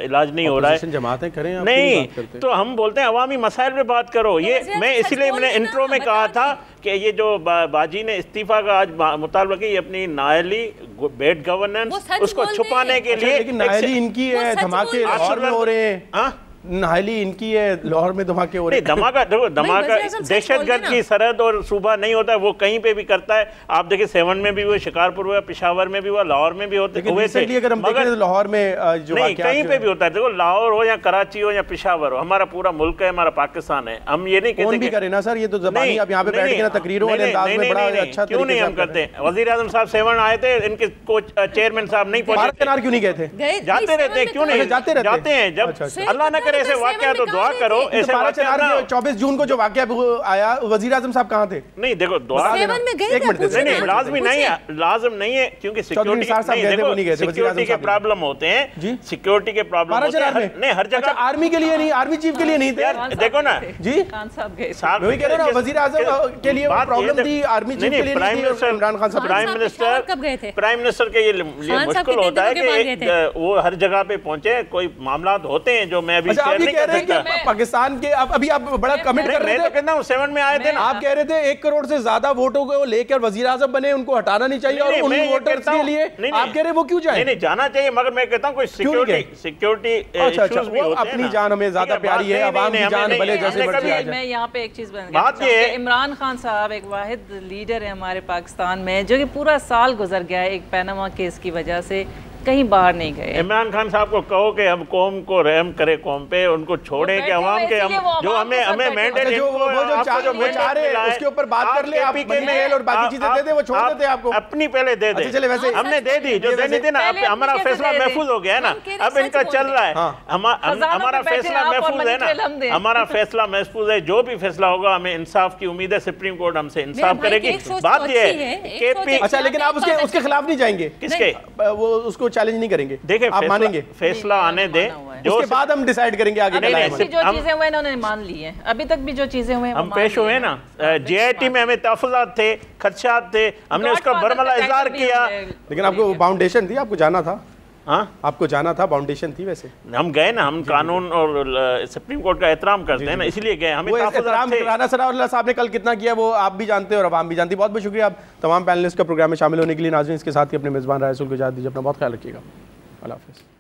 इलाज नहीं हो रहा है, जमातें करें नहीं, तो हम बोलते हैं अवामी मसाइल पे बात करो। ये मैं इसलिए मैंने इंट्रो में कहा था कि ये जो बाजी ने इस्तीफा का आज मुतालबा की, अपनी नायली बेड गवर्नेंस उसको छुपाने के लिए, लेकिन नायली इनकी है, धमाके लाहौर में हो रहे हैं, नाहली इनकी है, लाहौर में धमाके हो रहे हैं। धमाका देखो, धमाका दहशतगर्द की सरहद और सूबा नहीं होता है, वो कहीं पे भी करता है। आप देखिए 7 में भी हुआ, शिकारपुर हुआ, पेशावर में भी हुआ, लाहौर में भी होते हुए थे, मगर लाहौर में जो नहीं, कहीं पे भी होता है। देखो लाहौर हो या कराची हो या पेशावर हो, हमारा पूरा मुल्क है, हमारा पाकिस्तान है। हम ये नहीं कहते भी करें ना सर, ये तो ज़बानी आप यहाँ पे बैठ के ना तकरीरों वाले अंदाज में बड़ा अच्छा क्यों नहीं हम करते। वज़ीर आज़म साहब 7 आए थे, इनके कोच चेयरमैन साहब नहीं पहुंचे, क्यों नहीं गए थे? जाते रहते, क्यों नहीं जाते हैं? जब अल्लाह न करे ऐसे वाक़या तो दुआ करो। ऐसे 24 जून को जो वाकया आया, वजीर आजम साहब कहाँ थे? नहीं देखो, दुआ एक मिनट, नहीं लाजमी नहीं है, लाजम नहीं है, क्योंकि सिक्योरिटी के प्रॉब्लम होते हैं, सिक्योरिटी के प्रॉब्लम नहीं हर जगह। आर्मी के लिए नहीं, आर्मी चीफ के लिए नहीं थे, देखो ना जी, खान साहब गए, वही कह रहे हो ना, वजीर आजम के लिए प्रॉब्लम थी, आर्मी चीफ के लिए प्राइम मिनिस्टर इमरान खान साहब, प्राइम मिनिस्टर के ये मुश्किल होता है कि वो हर जगह पे पहुंचे। कोई मामला होते हैं जो मैं अभी शेयर नहीं कर सकता। पाकिस्तान के अभी आप बड़ा कमेंट कर रहे थे, कहना 7 में आए थे ना, आप कह रहे थे 1 करोड़ से ज्यादा वोटों को लेकर वजीर आजम बने, उनको हटाना नहीं चाहिए, और उन वोटर्स के लिए आप कह रहे वो क्यों जाए? नहीं जाना चाहिए, मगर मैं कहता हूँ कोई सिक्योरिटी इश्यूज भी होते हैं। अपनी जान हमें ज्यादा प्यारी है, आवाम की जान भले जैसे मर्जी आ जाए। मैं यहाँ पे एक चीज बात ये, इमरान खान साहब एक वाहिद लीडर है हमारे पाकिस्तान में, जो कि पूरा साल गुजर गया है एक पैनामा केस की वजह से कहीं बाहर नहीं गए। इमरान खान साहब को कहो कि हम कौम को रहम करे, कौम पे उनको छोड़े कि अवाम के, हम जो हमें मैंडेट उसके ऊपर बात कर ले, आप मेल और बाकी चीजें दे दे, वो छोड़ देते आपको अपनी पहले दे दे। चले वैसे हमने दे दी, जो देनी थी ना, हमारा फैसला महफूज हो गया है ना, अब इनका चल रहा है, हमारा फैसला महफूज है ना, हमारा फैसला महफूज है। जो भी फैसला होगा हमें इंसाफ की उम्मीद है, सुप्रीम कोर्ट हमसे इंसाफ करेगी। बात ये है, अच्छा, लेकिन आप उसके खिलाफ नहीं जाएंगे? किसके? वो उसको चैलेंज नहीं करेंगे? देखिए, आप मानेंगे? फैसला आने दे, उसके बाद हम डिसाइड करेंगे आगे। जो चीजें हुए उन्होंने मान ली हैं, अभी तक भी जो चीजें हुए हम पेश हुए ना, JIT में हमें तहफ़्फ़ुज़ात थे, खदशात थे, हमने उसका बरमला इज़हार किया। लेकिन आपको फाउंडेशन थी, आपको जाना था। हाँ, आपको जाना था, फाउंडेशन थी। वैसे हम गए ना, हम कानून और सुप्रीम कोर्ट का एहतराम करते हैं ना, इसलिए गए। हमें राना सनाउल्लाह साहब ने कल कितना किया वो आप भी जानते हैं और आवाम भी जानती है। बहुत बहुत शुक्रिया आप तमाम पैनलिस्ट का प्रोग्राम में शामिल होने के लिए। नाज़रीन, इसके साथ ही अपने मेज़बान रायसुल को इजाज़त दीजिए। अपना बहुत ख्याल रखिएगा। अल्लाह हाफ़िज़।